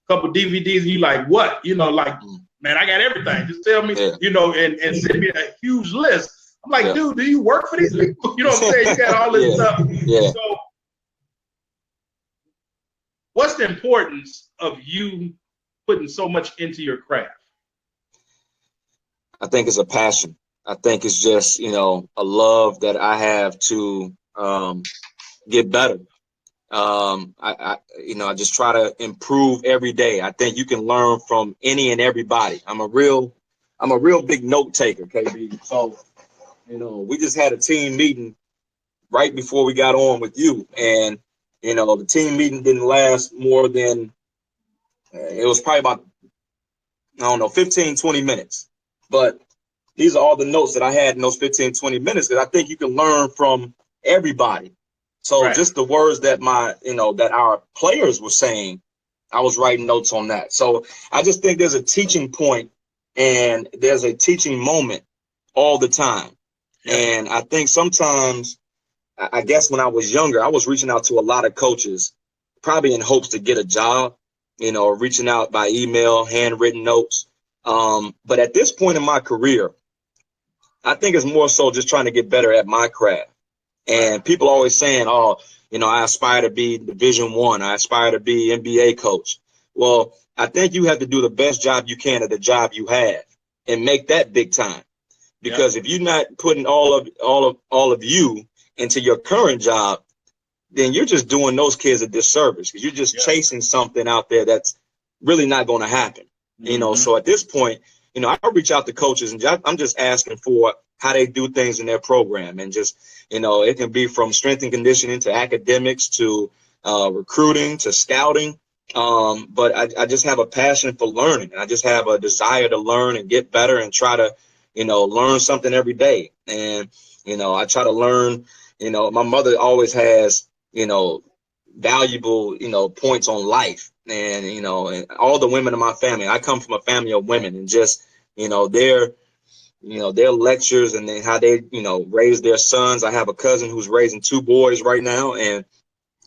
[SPEAKER 1] couple DVDs? And you like, what? Like, man, I got everything. Just tell me, and send me a huge list. I'm like, dude, do you work for these people? You know what I'm saying? You got all this stuff.
[SPEAKER 2] Yeah.
[SPEAKER 1] So what's the importance of you putting so much into your craft?
[SPEAKER 2] I think it's a passion. I think it's just, a love that I have to get better. I just try to improve every day. I think you can learn from any and everybody. I'm a real big note taker, KB. So, we just had a team meeting right before we got on with you, and the team meeting didn't last more than it was probably about, I don't know, 15, 20 minutes. But these are all the notes that I had in those 15, 20 minutes, because I think you can learn from everybody. So just the words that that our players were saying, I was writing notes on that. So I just think there's a teaching point and there's a teaching moment all the time. Yeah. And I think sometimes, I guess when I was younger, I was reaching out to a lot of coaches, probably in hopes to get a job, reaching out by email, handwritten notes. But at this point in my career, I think it's more so just trying to get better at my craft. And people always saying, oh, I aspire to be Division I. I aspire to be NBA coach. Well, I think you have to do the best job you can at the job you have and make that big time. Because if you're not putting all of you into your current job, then you're just doing those kids a disservice, because you're just chasing something out there that's really not going to happen. So at this point, I reach out to coaches and I'm just asking for how they do things in their program, and just, it can be from strength and conditioning to academics to recruiting to scouting. But I just have a passion for learning. I just have a desire to learn and get better and try to, learn something every day. And, I try to learn, my mother always has, valuable, points on life. And, and all the women in my family, I come from a family of women, and just, their lectures and then how they, raise their sons. I have a cousin who's raising 2 boys right now, and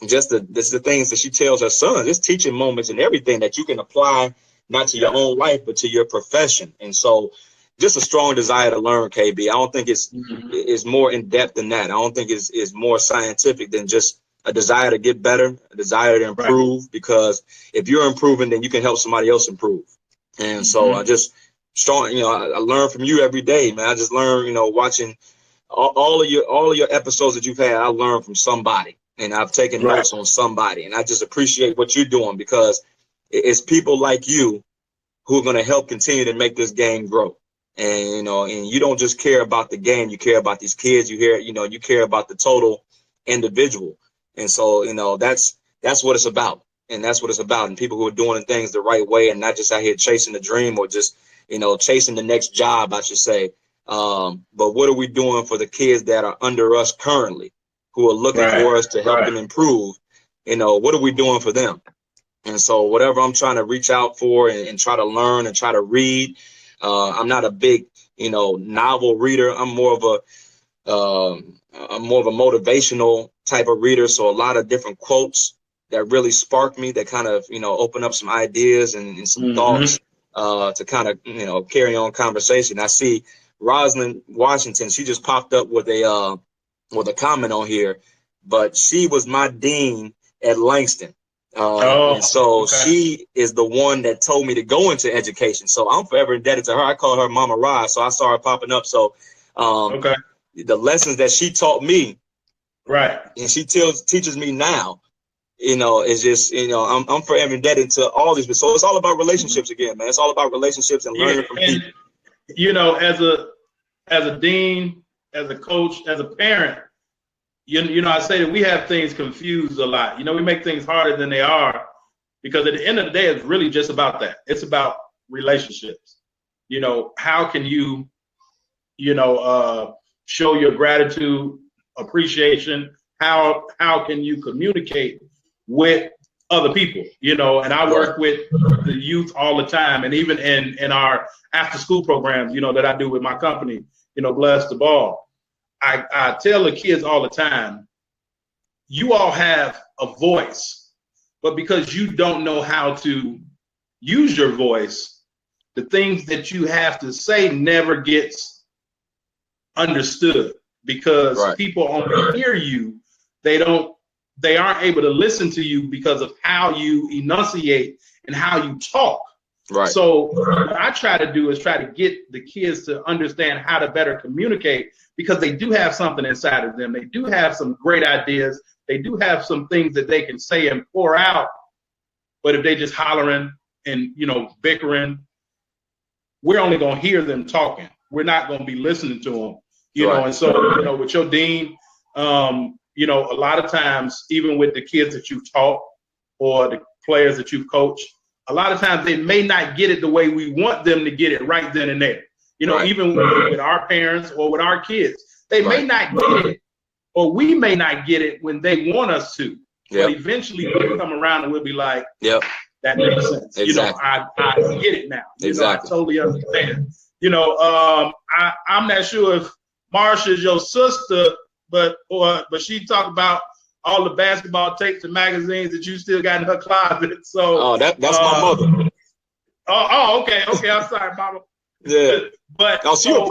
[SPEAKER 2] just the things that she tells her sons, it's teaching moments and everything that you can apply, not to your own life, but to your profession. And so just a strong desire to learn, KB. I don't think it's more in depth than that. I don't think it's more scientific than just a desire to get better, a desire to improve, because if you're improving, then you can help somebody else improve. And so I just strong, I learn from you every day, man. I just learn, watching all of your episodes that you've had. I learn from somebody, and I've taken notes on somebody, and I just appreciate what you're doing, because it's people like you who are going to help continue to make this game grow. And, and you don't just care about the game, you care about these kids, you care about the total individual. And so, that's what it's about. And that's what it's about. And people who are doing things the right way, and not just out here chasing the dream, or just, chasing the next job, I should say. But what are we doing for the kids that are under us currently, who are looking for us to help them improve? What are we doing for them? And so whatever I'm trying to reach out for and try to learn and try to read, I'm not a big, novel reader. I'm more of a motivational type of reader. So a lot of different quotes that really spark me, that kind of, open up some ideas and some thoughts to kind of, carry on conversation. I see Rosalind Washington, she just popped up with a comment on here, but she was my dean at Langston. And so she is the one that told me to go into education. So I'm forever indebted to her. I call her Mama Rod. So I saw her popping up. So the lessons that she taught me
[SPEAKER 1] Right.
[SPEAKER 2] And she teaches me now, it's just, I'm forever indebted to all these. So it's all about relationships again, man. It's all about relationships and
[SPEAKER 1] Yeah,
[SPEAKER 2] learning from
[SPEAKER 1] and
[SPEAKER 2] people.
[SPEAKER 1] as a dean, as a coach, as a parent, I say that we have things confused a lot. We make things harder than they are because at the end of the day, it's really just about that. It's about relationships. How can you, show your gratitude, appreciation? How can you communicate with other people? And I work with the youth all the time, and even in our after school programs, that I do with my company, Bless the Ball. I tell the kids all the time, you all have a voice, but because you don't know how to use your voice, the things that you have to say never gets understood because people only hear you. They aren't able to listen to you because of how you enunciate and how you talk.
[SPEAKER 2] Right.
[SPEAKER 1] So what I try to do is try to get the kids to understand how to better communicate because they do have something inside of them. They do have some great ideas. They do have some things that they can say and pour out. But if they just hollering and, bickering, we're only going to hear them talking. We're not going to be listening to them, and so, with your dean, a lot of times, even with the kids that you've taught or the players that you've coached, a lot of times they may not get it the way we want them to get it right then and there. Even with our parents or with our kids, they may not get it, or we may not get it when they want us to. But eventually we'll come around and we'll be like, that makes sense.
[SPEAKER 2] Exactly.
[SPEAKER 1] I get it now.
[SPEAKER 2] Exactly.
[SPEAKER 1] I totally understand. I'm not sure if Marsha's your sister, but she talked about all the basketball tapes and magazines that you still got in her closet. So
[SPEAKER 2] that's my mother.
[SPEAKER 1] Okay. I'm sorry, Mama.
[SPEAKER 2] Yeah.
[SPEAKER 1] But
[SPEAKER 2] she would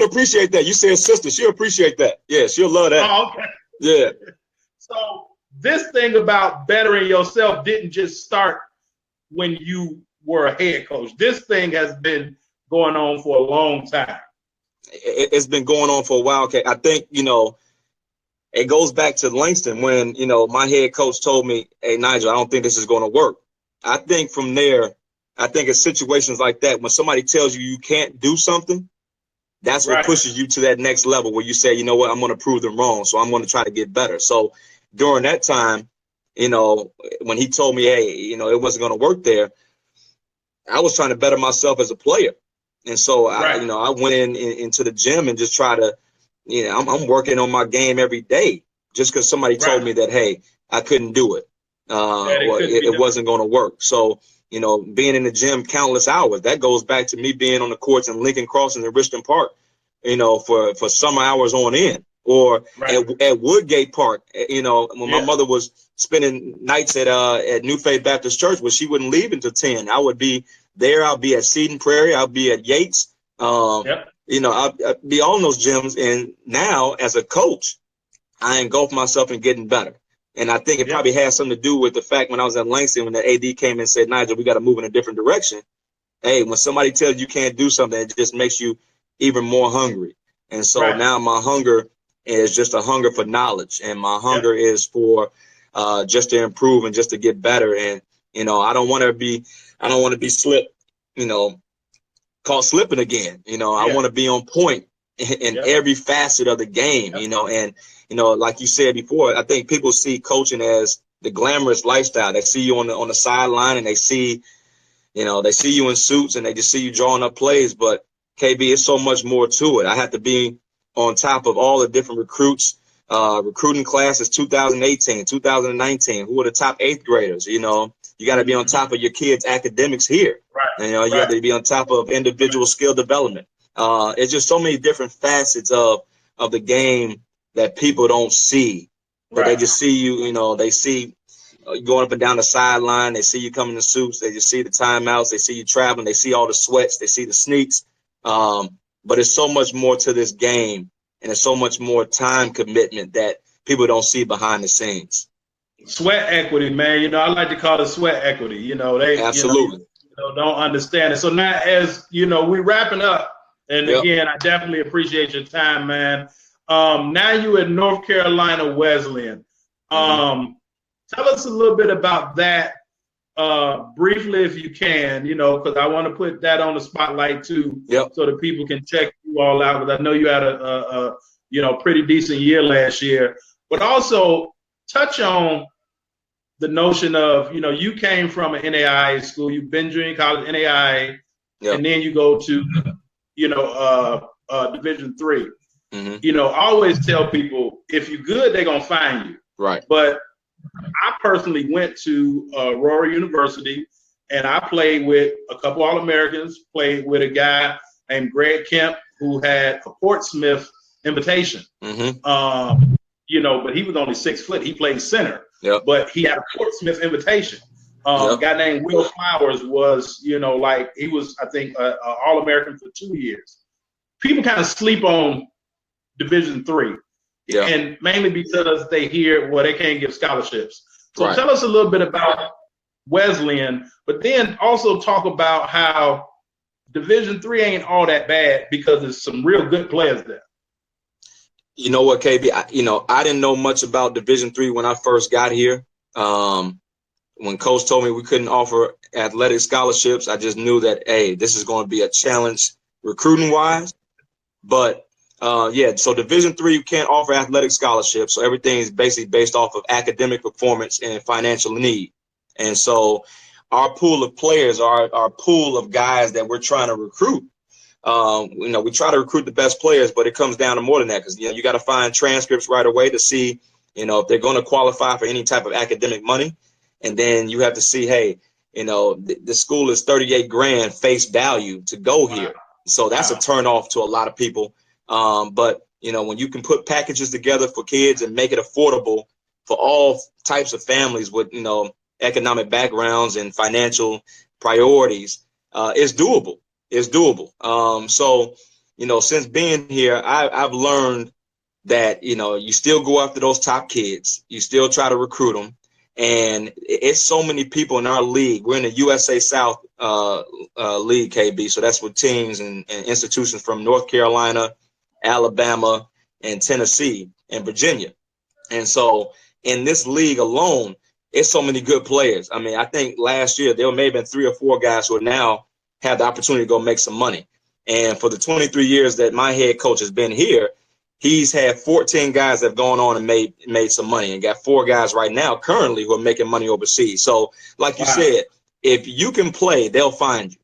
[SPEAKER 2] appreciate that. You said sister, she'll appreciate that. Yeah, she'll love that.
[SPEAKER 1] Oh, okay.
[SPEAKER 2] Yeah.
[SPEAKER 1] So this thing about bettering yourself didn't just start when you were a head coach. This thing has been going on for a long time.
[SPEAKER 2] It's been going on for a while. Okay, I think it goes back to Langston when my head coach told me, "Hey Nigel, I don't think this is going to work." I think from there, in situations like that, when somebody tells you can't do something, that's what pushes you to that next level where you say, you know what, I'm going to prove them wrong, so I'm going to try to get better. So during that time, when he told me, hey, it wasn't going to work there, I was trying to better myself as a player. And so I went into the gym and just try to, I'm working on my game every day just because somebody told me that, hey, I couldn't do it. It wasn't going to work. So, being in the gym countless hours, that goes back to me being on the courts in Lincoln Crossing and Richmond Park, for summer hours on end, or at Woodgate Park, when my mother was spending nights at New Faith Baptist Church, where she wouldn't leave until 10. I would be there. I'll be at Seton Prairie. I'll be at Yates. I'll be on those gyms. And now as a coach, I engulf myself in getting better. And I think it probably has something to do with the fact when I was at Langston, when the AD came and said, Nigel, we got to move in a different direction. Hey, when somebody tells you can't do something, it just makes you even more hungry. And so now my hunger is just a hunger for knowledge. And my hunger is for just to improve and just to get better. And, I don't want to be caught slipping again. I want to be on point in every facet of the game, and, like you said before, I think people see coaching as the glamorous lifestyle. They see you on the sideline and they see you in suits and they just see you drawing up plays. But KB, it's so much more to it. I have to be on top of all the different recruiting classes, 2018, 2019, who are the top 8th graders. You got to be on top of your kids' academics here. You have to be on top of individual skill development. It's just so many different facets of the game that people don't see. But they just see you, they see going up and down the sideline. They see you coming in suits. They just see the timeouts. They see you traveling. They see all the sweats. They see the sneaks. But it's so much more to this game, and it's so much more time commitment that people don't see behind the scenes.
[SPEAKER 1] Sweat equity, man. I like to call it sweat equity. They
[SPEAKER 2] absolutely
[SPEAKER 1] don't understand it. So now, as we're wrapping up, and again, I definitely appreciate your time, man. Now you at North Carolina Wesleyan. Tell us a little bit about that briefly, if you can, because I want to put that on the spotlight too, so that people can check you all out. Because I know you had a pretty decent year last year, but also touch on the notion of, you came from an NAIA school, you've been junior college, NAIA, and then you go to, Division III. I always tell people, if you're good, they're gonna find you.
[SPEAKER 2] Right.
[SPEAKER 1] But I personally went to Aurora University, and I played with a couple All-Americans, played with a guy named Greg Kemp, who had a Portsmouth invitation. But he was only 6 foot. He played center, but he had a Portsmouth invitation. A guy named Will Flowers was, he was, I think, All-American for 2 years. People kind of sleep on Division III. And mainly because they hear, well, they can't give scholarships. So tell us a little bit about Wesleyan, but then also talk about how Division III ain't all that bad because there's some real good players there.
[SPEAKER 2] You know what, KB? I didn't know much about Division III when I first got here. When Coach told me we couldn't offer athletic scholarships, I just knew that, hey, this is going to be a challenge recruiting-wise. But so Division III, you can't offer athletic scholarships. So everything is basically based off of academic performance and financial need. And so our pool of players, our pool of guys that we're trying to recruit, we try to recruit the best players, but it comes down to more than that because, you got to find transcripts right away to see, if they're going to qualify for any type of academic money. And then you have to see, hey, the school is $38,000 face value to go here. So that's a turn off to a lot of people. But when you can put packages together for kids and make it affordable for all types of families with, economic backgrounds and financial priorities, it's doable. It's doable. Since being here, I've learned that, you still go after those top kids. You still try to recruit them. And it's so many people in our league. We're in the USA South League, KB. So that's with teams and institutions from North Carolina, Alabama, and Tennessee, and Virginia. And so in this league alone, it's so many good players. I mean, I think last year there may have been 3 or 4 guys who now have the opportunity to go make some money. And for the 23 years that my head coach has been here, he's had 14 guys that have gone on and made some money, and got 4 guys right now currently who are making money overseas. So like you said, if you can play, they'll find you.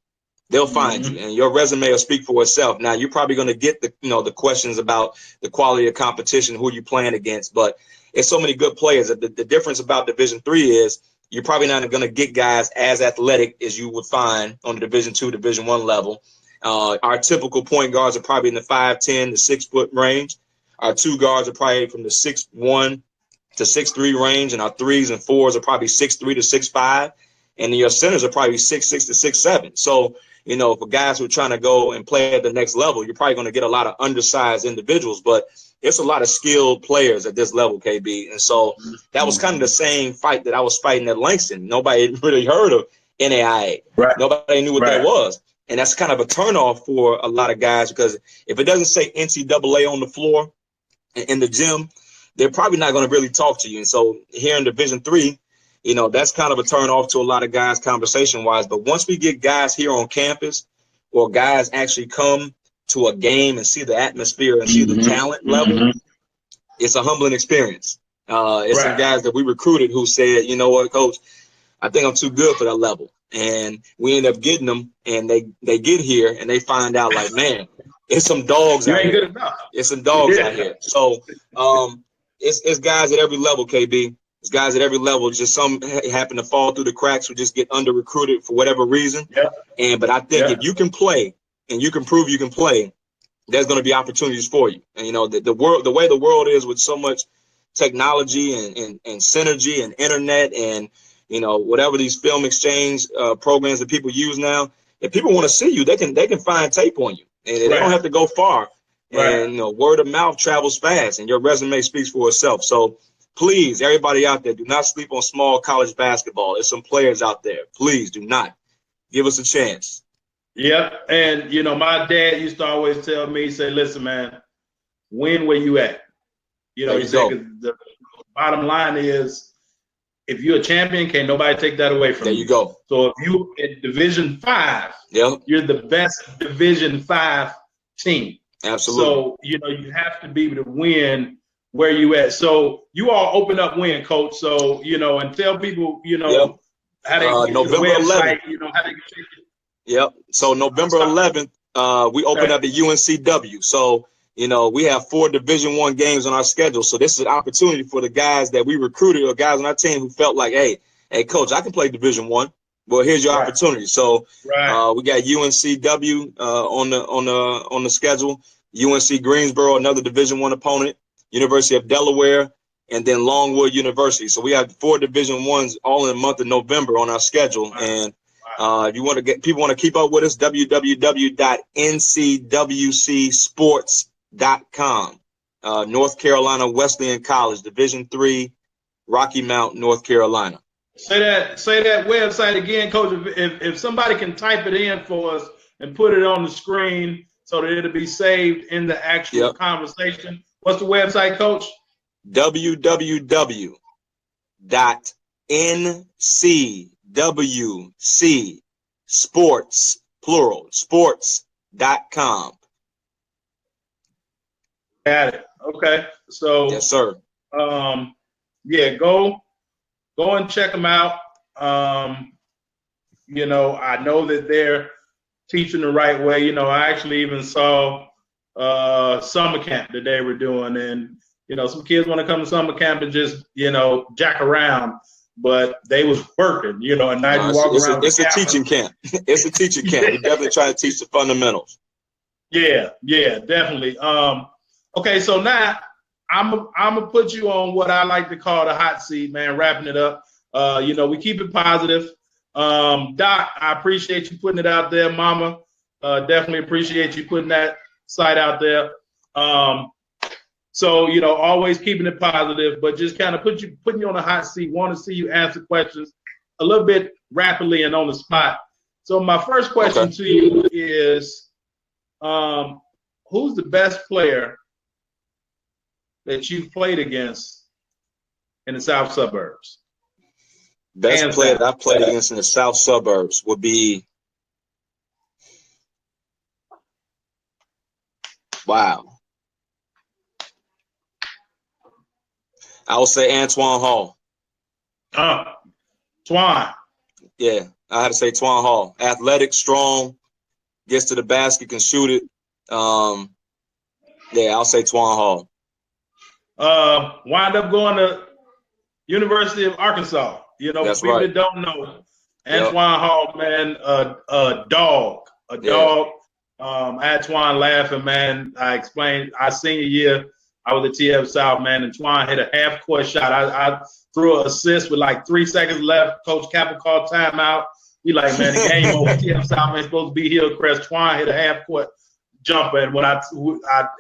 [SPEAKER 2] They'll find you, and your resume will speak for itself. Now, you're probably going to get the questions about the quality of competition, who you're playing against, but it's so many good players. The difference about Division III is you're probably not going to get guys as athletic as you would find on the Division II, Division I level. Our typical point guards are probably in the 5'10" to 6 foot range. Our 2 guards are probably from the 6'1" to 6'3" range, and our 3s and 4s are probably 6'3" to 6'5", and your centers are probably 6'6" to 6'7". So, for guys who are trying to go and play at the next level, you're probably going to get a lot of undersized individuals, but it's a lot of skilled players at this level, KB. And so that was kind of the same fight that I was fighting at Langston. Nobody really heard of NAIA. Nobody knew what that was. And that's kind of a turnoff for a lot of guys, because if it doesn't say NCAA on the floor in the gym, they're probably not going to really talk to you. And so here in Division III, that's kind of a turn off to a lot of guys conversation wise. But once we get guys here on campus, or guys actually come to a game and see the atmosphere and see the talent level, it's a humbling experience. It's some guys that we recruited who said, you know what, coach, I think I'm too good for that level. And we end up getting them, and they get here and they find out, like, man, it's some dogs out here. It's some dogs out here. So it's guys at every level, KB. It's guys at every level. Just some happen to fall through the cracks, who just get under recruited for whatever reason. But I think if you can play and you can prove you can play, there's going to be opportunities for you. And the world, the way the world is with so much technology and synergy and internet and whatever these film exchange programs that people use now, if people want to see you, they can find tape on you, and they don't have to go far. And word of mouth travels fast, and your resume speaks for itself. So please, everybody out there, do not sleep on small college basketball. There's some players out there. Please do not. Give us a chance.
[SPEAKER 1] Yep. And, my dad used to always tell me, say, listen, man, win where you at.
[SPEAKER 2] There
[SPEAKER 1] You
[SPEAKER 2] you
[SPEAKER 1] say,
[SPEAKER 2] go.
[SPEAKER 1] because the bottom line is, if you're a champion, can't nobody take that away from
[SPEAKER 2] There
[SPEAKER 1] you.
[SPEAKER 2] you go.
[SPEAKER 1] So if you in Division 5,
[SPEAKER 2] Yep.
[SPEAKER 1] you're the best Division 5 team.
[SPEAKER 2] Absolutely.
[SPEAKER 1] So, you have to be able to win where you at. So you all open up win, coach. So, and tell people,
[SPEAKER 2] Yep.
[SPEAKER 1] how they get to the
[SPEAKER 2] November 11th.
[SPEAKER 1] website, how they can check it.
[SPEAKER 2] Yep. So November 11th, we open up at UNCW. So, we have 4 Division I games on our schedule. So this is an opportunity for the guys that we recruited or guys on our team who felt like, hey, coach, I can play Division I. Well, here's your opportunity. So we got UNCW on the schedule. UNC Greensboro, another Division I opponent. University of Delaware, and then Longwood University. So we have 4 Division I's all in the month of November on our schedule. And if you want to people want to keep up with us, www.ncwcsports.com. North Carolina Wesleyan College, Division III, Rocky Mount, North Carolina.
[SPEAKER 1] Say that website again, coach. If somebody can type it in for us and put it on the screen so that it'll be saved in the actual conversation. What's the website, coach?
[SPEAKER 2] www.ncwcsports, plural, sports.com.
[SPEAKER 1] Got it. Okay. So
[SPEAKER 2] yes, sir.
[SPEAKER 1] Go and check them out. I know that they're teaching the right way. I actually even saw summer camp that they were doing, and some kids want to come to summer camp and just jack around, but they was working. And Nigel walking around.
[SPEAKER 2] It's a teaching camp. It's a teaching camp. We definitely try to teach the fundamentals.
[SPEAKER 1] Yeah, definitely. Okay, so now I'm gonna put you on what I like to call the hot seat, man. Wrapping it up. We keep it positive. Doc, I appreciate you putting it out there, Mama. Definitely appreciate you putting that site out there. So always keeping it positive, but just kind of putting you on the hot seat. Want to see you answer questions a little bit rapidly and on the spot. So my first question to you is, who's the best player that you've played against in the South Suburbs?
[SPEAKER 2] Best player that I played against in the South Suburbs would be, wow, I would say Antoine Hall.
[SPEAKER 1] Twan.
[SPEAKER 2] Yeah, I had to say Twan Hall. Athletic, strong, gets to the basket, can shoot it. I'll say Twan Hall.
[SPEAKER 1] Wind up going to University of Arkansas.
[SPEAKER 2] That's
[SPEAKER 1] people
[SPEAKER 2] right.
[SPEAKER 1] that don't know, Antoine Hall, man, a dog. I had Twan laughing, man. I explained our senior year, I was at TF South, man, and Twan hit a half-court shot. I threw an assist with like 3 seconds left. Coach Kappa called timeout. He like, man, the game over. TF South man supposed to be Hillcrest. Twan hit a half-court jumper, and when I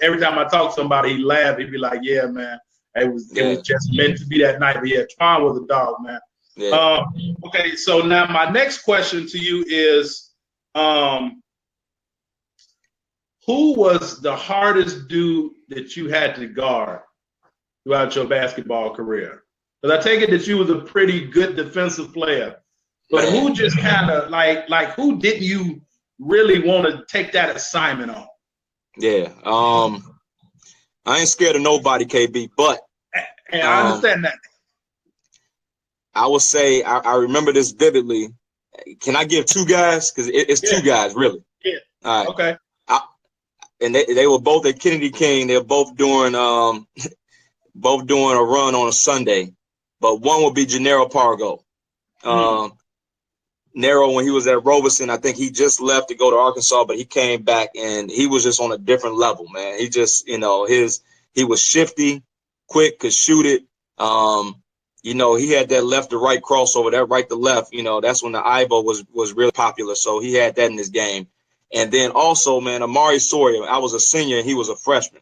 [SPEAKER 1] every time I talk to somebody, he laughed. He'd be like, "Yeah, man, it was just meant to be that night." But yeah, Twan was a dog, man.
[SPEAKER 2] Yeah.
[SPEAKER 1] Okay, so now my next question to you is, who was the hardest dude that you had to guard throughout your basketball career? Because I take it that you was a pretty good defensive player, but who just kind of like who didn't you really want to take that assignment on?
[SPEAKER 2] Yeah. I ain't scared of nobody, KB, but
[SPEAKER 1] and I understand that.
[SPEAKER 2] I would say I remember this vividly. Can I give 2 guys? Because it's 2 guys, really.
[SPEAKER 1] Yeah.
[SPEAKER 2] All right.
[SPEAKER 1] Okay.
[SPEAKER 2] And they were both at Kennedy King. They were both doing a run on a Sunday. But one would be Gennaro Pargo. Nero, when he was at Robeson, I think he just left to go to Arkansas, but he came back and he was just on a different level, man. He just, he was shifty, quick, could shoot it. He had that left to right crossover, that right to left. That's when the Ivo was really popular. So he had that in his game. And then also, man, Amari Sawyer. I was a senior and he was a freshman.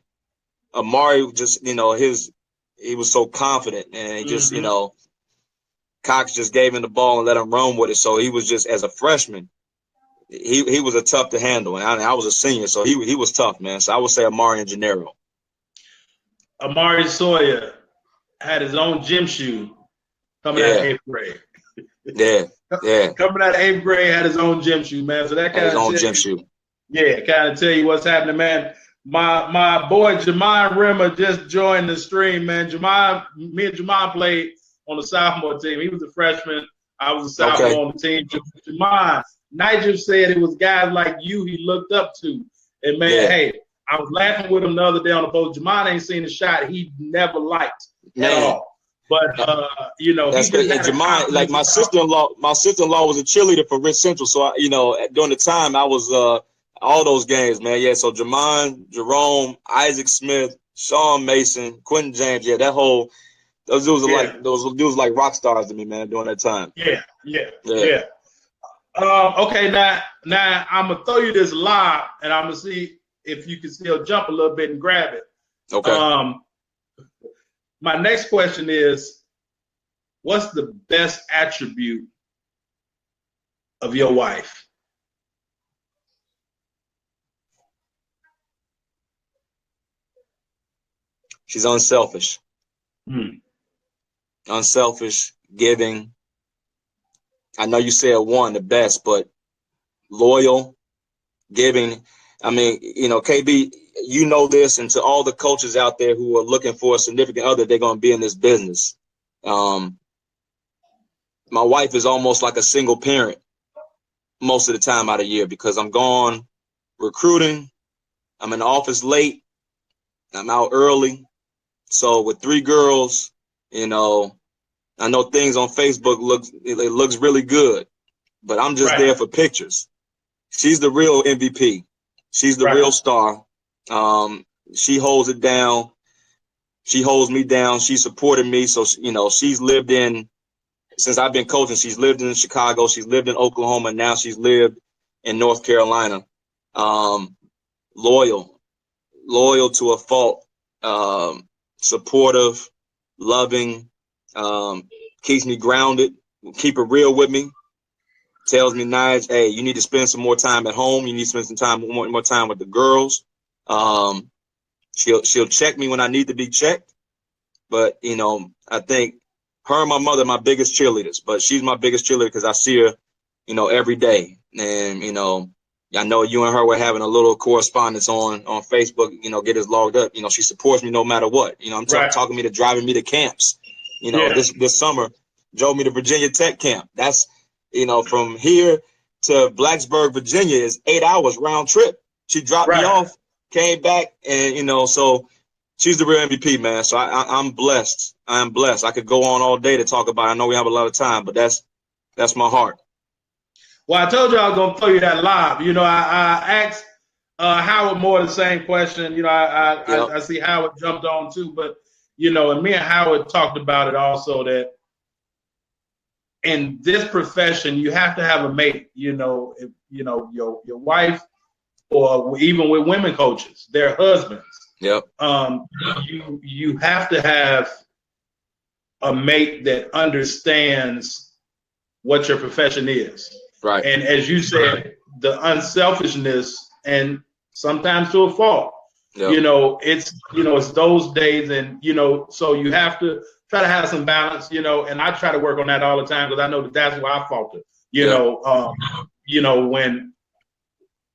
[SPEAKER 2] Amari just, he was so confident and he just, Cox just gave him the ball and let him run with it. So he was just, as a freshman, he was a tough to handle. And I was a senior, so he was tough, man. So I would say Amari and Gennaro.
[SPEAKER 1] Amari Sawyer had his own gym shoe coming out of 8th grade.
[SPEAKER 2] Yeah.
[SPEAKER 1] Coming out of 8th grade, had his own gym shoe, man. So that kind
[SPEAKER 2] His
[SPEAKER 1] of
[SPEAKER 2] own gym shoe.
[SPEAKER 1] Yeah, kind of tell you what's happening, man. My boy Jamon Rimmer just joined the stream, man. Me and Jamon played on the sophomore team. He was a freshman. I was a sophomore on the team. Jamon, Nigel said it was guys like you he looked up to. And man, hey, I was laughing with him the other day on the post. Jamon ain't seen a shot he never liked at all. But
[SPEAKER 2] that's great. And Jamon, like my sister-in-law was a cheerleader for Rich Central. So during the time I was all those games, man. Yeah. So Jamon, Jerome, Isaac Smith, Sean Mason, Quentin James. Yeah, those dudes are like rock stars to me, man. During that time.
[SPEAKER 1] Yeah. Okay, now I'm gonna throw you this lob, and I'm gonna see if you can still jump a little bit and grab it.
[SPEAKER 2] Okay.
[SPEAKER 1] My next question is, what's the best attribute of your wife?
[SPEAKER 2] She's unselfish. Unselfish, giving. I know you said one, the best, but loyal, giving. I mean, KB, you know this, and to all the coaches out there who are looking for a significant other, they're going to be in this business. My wife is almost like a single parent most of the time out of the year because I'm gone recruiting. I'm in the office late. I'm out early. So with 3 girls, I know things on Facebook looks really good, but I'm just there for pictures. She's the real MVP. She's the real star. She holds it down. She holds me down. She supported me. So, she's lived since I've been coaching, she's lived in Chicago. She's lived in Oklahoma. And now she's lived in North Carolina. Loyal to a fault. Supportive, loving, keeps me grounded, keep it real with me. Tells me, Nige, hey, you need to spend some more time at home. You need to spend some time, more time with the girls. She'll check me when I need to be checked. But, I think her and my mother are my biggest cheerleaders. But she's my biggest cheerleader because I see her, every day. And, I know you and her were having a little correspondence on Facebook, get us logged up. She supports me no matter what. I'm talking me to driving me to camps. This summer, drove me to Virginia Tech camp. That's, from here to Blacksburg, Virginia is 8 hours round trip. She dropped me off, came back, and, so she's the real MVP, man. So I'm blessed. I'm blessed. I could go on all day to talk about it. I know we have a lot of time, but that's my heart.
[SPEAKER 1] Well, I told you I was going to throw you that lob. I asked Howard more the same question. I see Howard jumped on too, but, and me and Howard talked about it also that in this profession, you have to have a mate, your wife, or even with women coaches, their husbands.
[SPEAKER 2] Yep.
[SPEAKER 1] You have to have a mate that understands what your profession is.
[SPEAKER 2] Right.
[SPEAKER 1] And as you said, the unselfishness, and sometimes to a fault. Yep. It's those days, and so you have to try to have some balance, and I try to work on that all the time because I know that's where I faltered,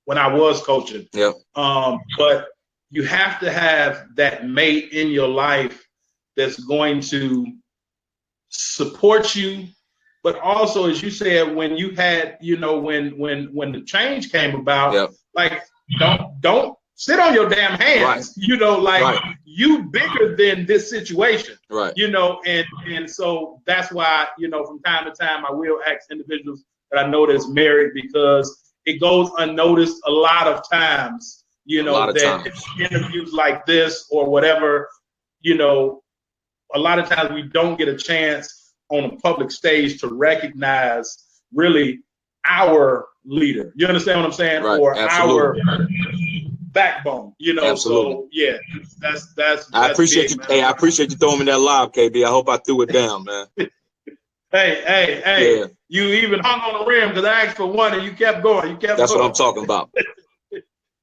[SPEAKER 1] when I was coaching.
[SPEAKER 2] Yep.
[SPEAKER 1] But you have to have that mate in your life that's going to support you, but also, as you said, when you had, when the change came about, like don't sit on your damn hands, you bigger than this situation, and so that's why, from time to time, I will ask individuals that I know that's married, because it goes unnoticed a lot of times, interviews like this or whatever, a lot of times we don't get a chance on a public stage to recognize really our leader. You understand what I'm saying?
[SPEAKER 2] Right.
[SPEAKER 1] Or
[SPEAKER 2] Absolutely.
[SPEAKER 1] our backbone.
[SPEAKER 2] Absolutely.
[SPEAKER 1] So that's
[SPEAKER 2] I appreciate you.
[SPEAKER 1] man.
[SPEAKER 2] Hey, I appreciate you throwing me that live, KB. I hope I threw it down, man.
[SPEAKER 1] Hey. Yeah. You even hung on the rim because I asked for one and you kept going.
[SPEAKER 2] That's what I'm talking about.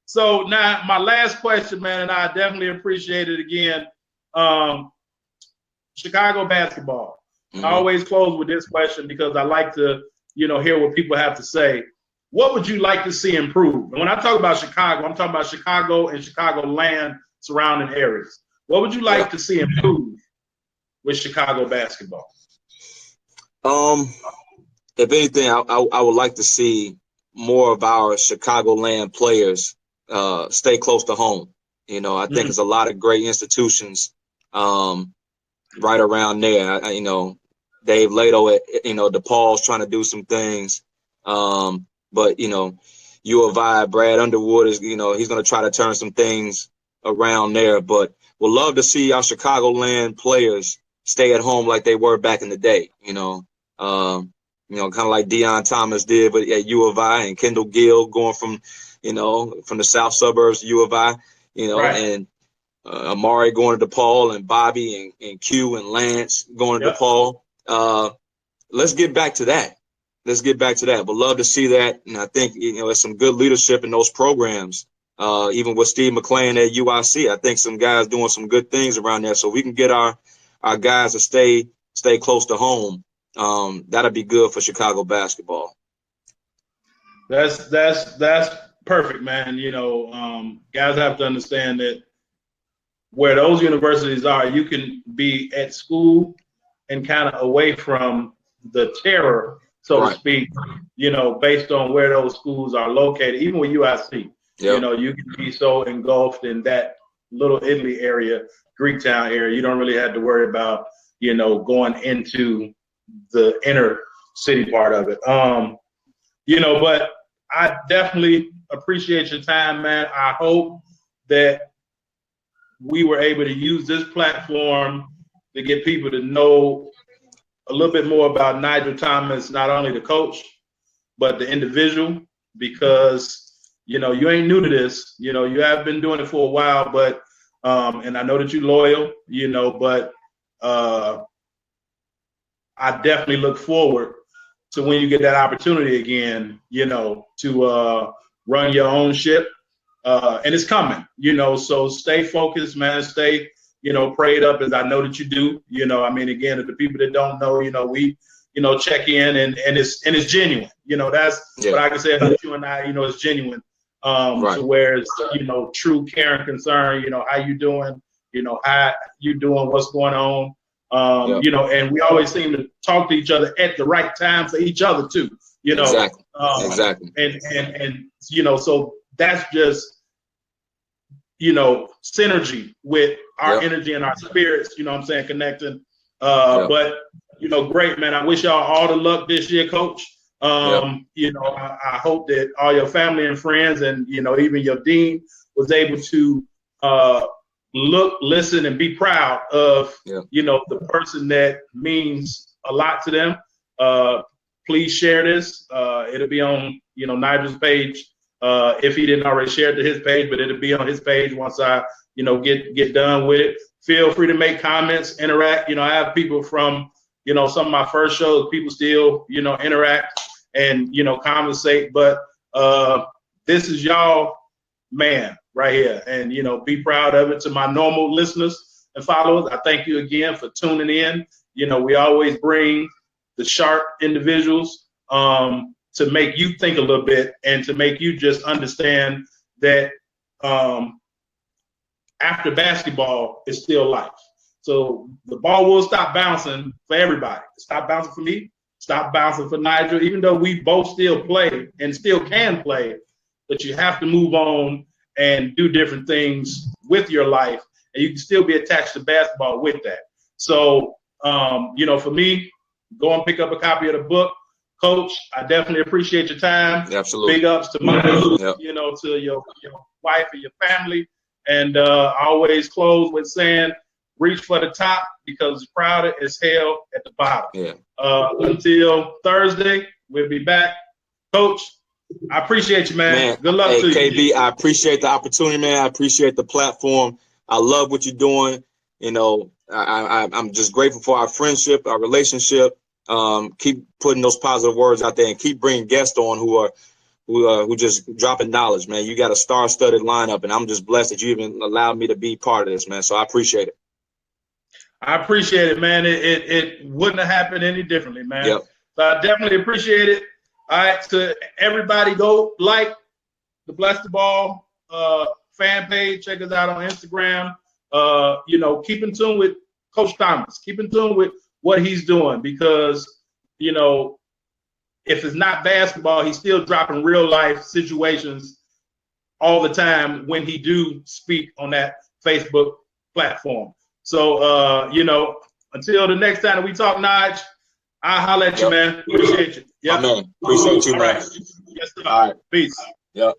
[SPEAKER 1] So now my last question, man, and I definitely appreciate it again. Chicago basketball.
[SPEAKER 2] Mm-hmm.
[SPEAKER 1] I always close with this question because I like to, hear what people have to say. What would you like to see improve? And when I talk about Chicago, I'm talking about Chicago and Chicagoland surrounding areas. What would you like to see improve with Chicago basketball?
[SPEAKER 2] If anything, I would like to see more of our Chicagoland players stay close to home. I think there's a lot of great institutions right around there. Dave Lato at DePaul's trying to do some things, but U of I, Brad Underwood is he's going to try to turn some things around there. But we'll love to see our Chicagoland players stay at home like they were back in the day. Kind of like Deion Thomas did, but at U of I, and Kendall Gill going from the south suburbs to U of I,
[SPEAKER 1] Right.
[SPEAKER 2] and Amari going to DePaul, and Bobby and Q and Lance going to DePaul. Let's get back to that. But love to see that. And I think, there's some good leadership in those programs. Even with Steve McClain at UIC, I think some guys doing some good things around there. So we can get our guys to stay close to home. That'll be good for Chicago basketball.
[SPEAKER 1] That's perfect, man. Guys have to understand that where those universities are, you can be at school and kind of away from the terror, so to speak, based on where those schools are located. Even with UIC, you can be so engulfed in that Little Italy area, Greektown area. You don't really have to worry about, going into the inner city part of it. But I definitely appreciate your time, man. I hope that we were able to use this platform to get people to know a little bit more about Nigel Thomas, not only the coach, but the individual, because, you ain't new to this. You have been doing it for a while, but, and I know that you're loyal, but I definitely look forward to when you get that opportunity again, to run your own ship. And it's coming, so stay focused, man. Stay, prayed up, as I know that you do. Again, if the people that don't know, we, check in and it's genuine. That's what I can say about you and I, it's genuine. To where it's, true care and concern, how you doing, how you doing, what's going on. And we always seem to talk to each other at the right time for each other too,
[SPEAKER 2] Exactly.
[SPEAKER 1] And so that's just, synergy with our energy and our spirits, connecting. But, great, man. I wish y'all all the luck this year, Coach. I hope that all your family and friends and, even your dean was able to look, listen, and be proud of, the person that means a lot to them. Please share this. It'll be on, Nigel's page. If he didn't already share it to his page, but it'll be on his page once I, get done with it. Feel free to make comments, interact. I have people from, some of my first shows, people still, interact and, conversate. But this is y'all, man, right here. And, be proud of it. To my normal listeners and followers, I thank you again for tuning in. We always bring the sharp individuals to make you think a little bit and to make you just understand that after basketball is still life. So the ball will stop bouncing for everybody. Stop bouncing for me. Stop bouncing for Nigel, even though we both still play and still can play, but you have to move on and do different things with your life, and you can still be attached to basketball with that. So, for me, go and pick up a copy of the book. Coach, I definitely appreciate your time.
[SPEAKER 2] Absolutely.
[SPEAKER 1] Big ups to mother, to your wife and your family. And I always close with saying, reach for the top because it's crowded as hell at the bottom.
[SPEAKER 2] Yeah.
[SPEAKER 1] Until Thursday, we'll be back. Coach, I appreciate you, man. Good luck to you.
[SPEAKER 2] KB, I appreciate the opportunity, man. I appreciate the platform. I love what you're doing. I'm just grateful for our friendship, our relationship. Keep putting those positive words out there and keep bringing guests on who just dropping knowledge, man. You got a star-studded lineup, and I'm just blessed that you even allowed me to be part of this, man. So I appreciate it.
[SPEAKER 1] I appreciate it, man. It wouldn't have happened any differently, man.
[SPEAKER 2] Yep.
[SPEAKER 1] So I definitely appreciate it. All right, to everybody, go like the Bless the Ball fan page. Check us out on Instagram. Keep in tune with Coach Thomas. Keep in tune with what he's doing because, if it's not basketball, he's still dropping real life situations all the time when he do speak on that Facebook platform. So, until the next time that we talk, Nige, I'll holler at you, man. Appreciate you.
[SPEAKER 2] Yeah. Man, appreciate you, man.
[SPEAKER 1] Right. Yes, sir.
[SPEAKER 2] All right.
[SPEAKER 1] Peace.
[SPEAKER 2] Yep.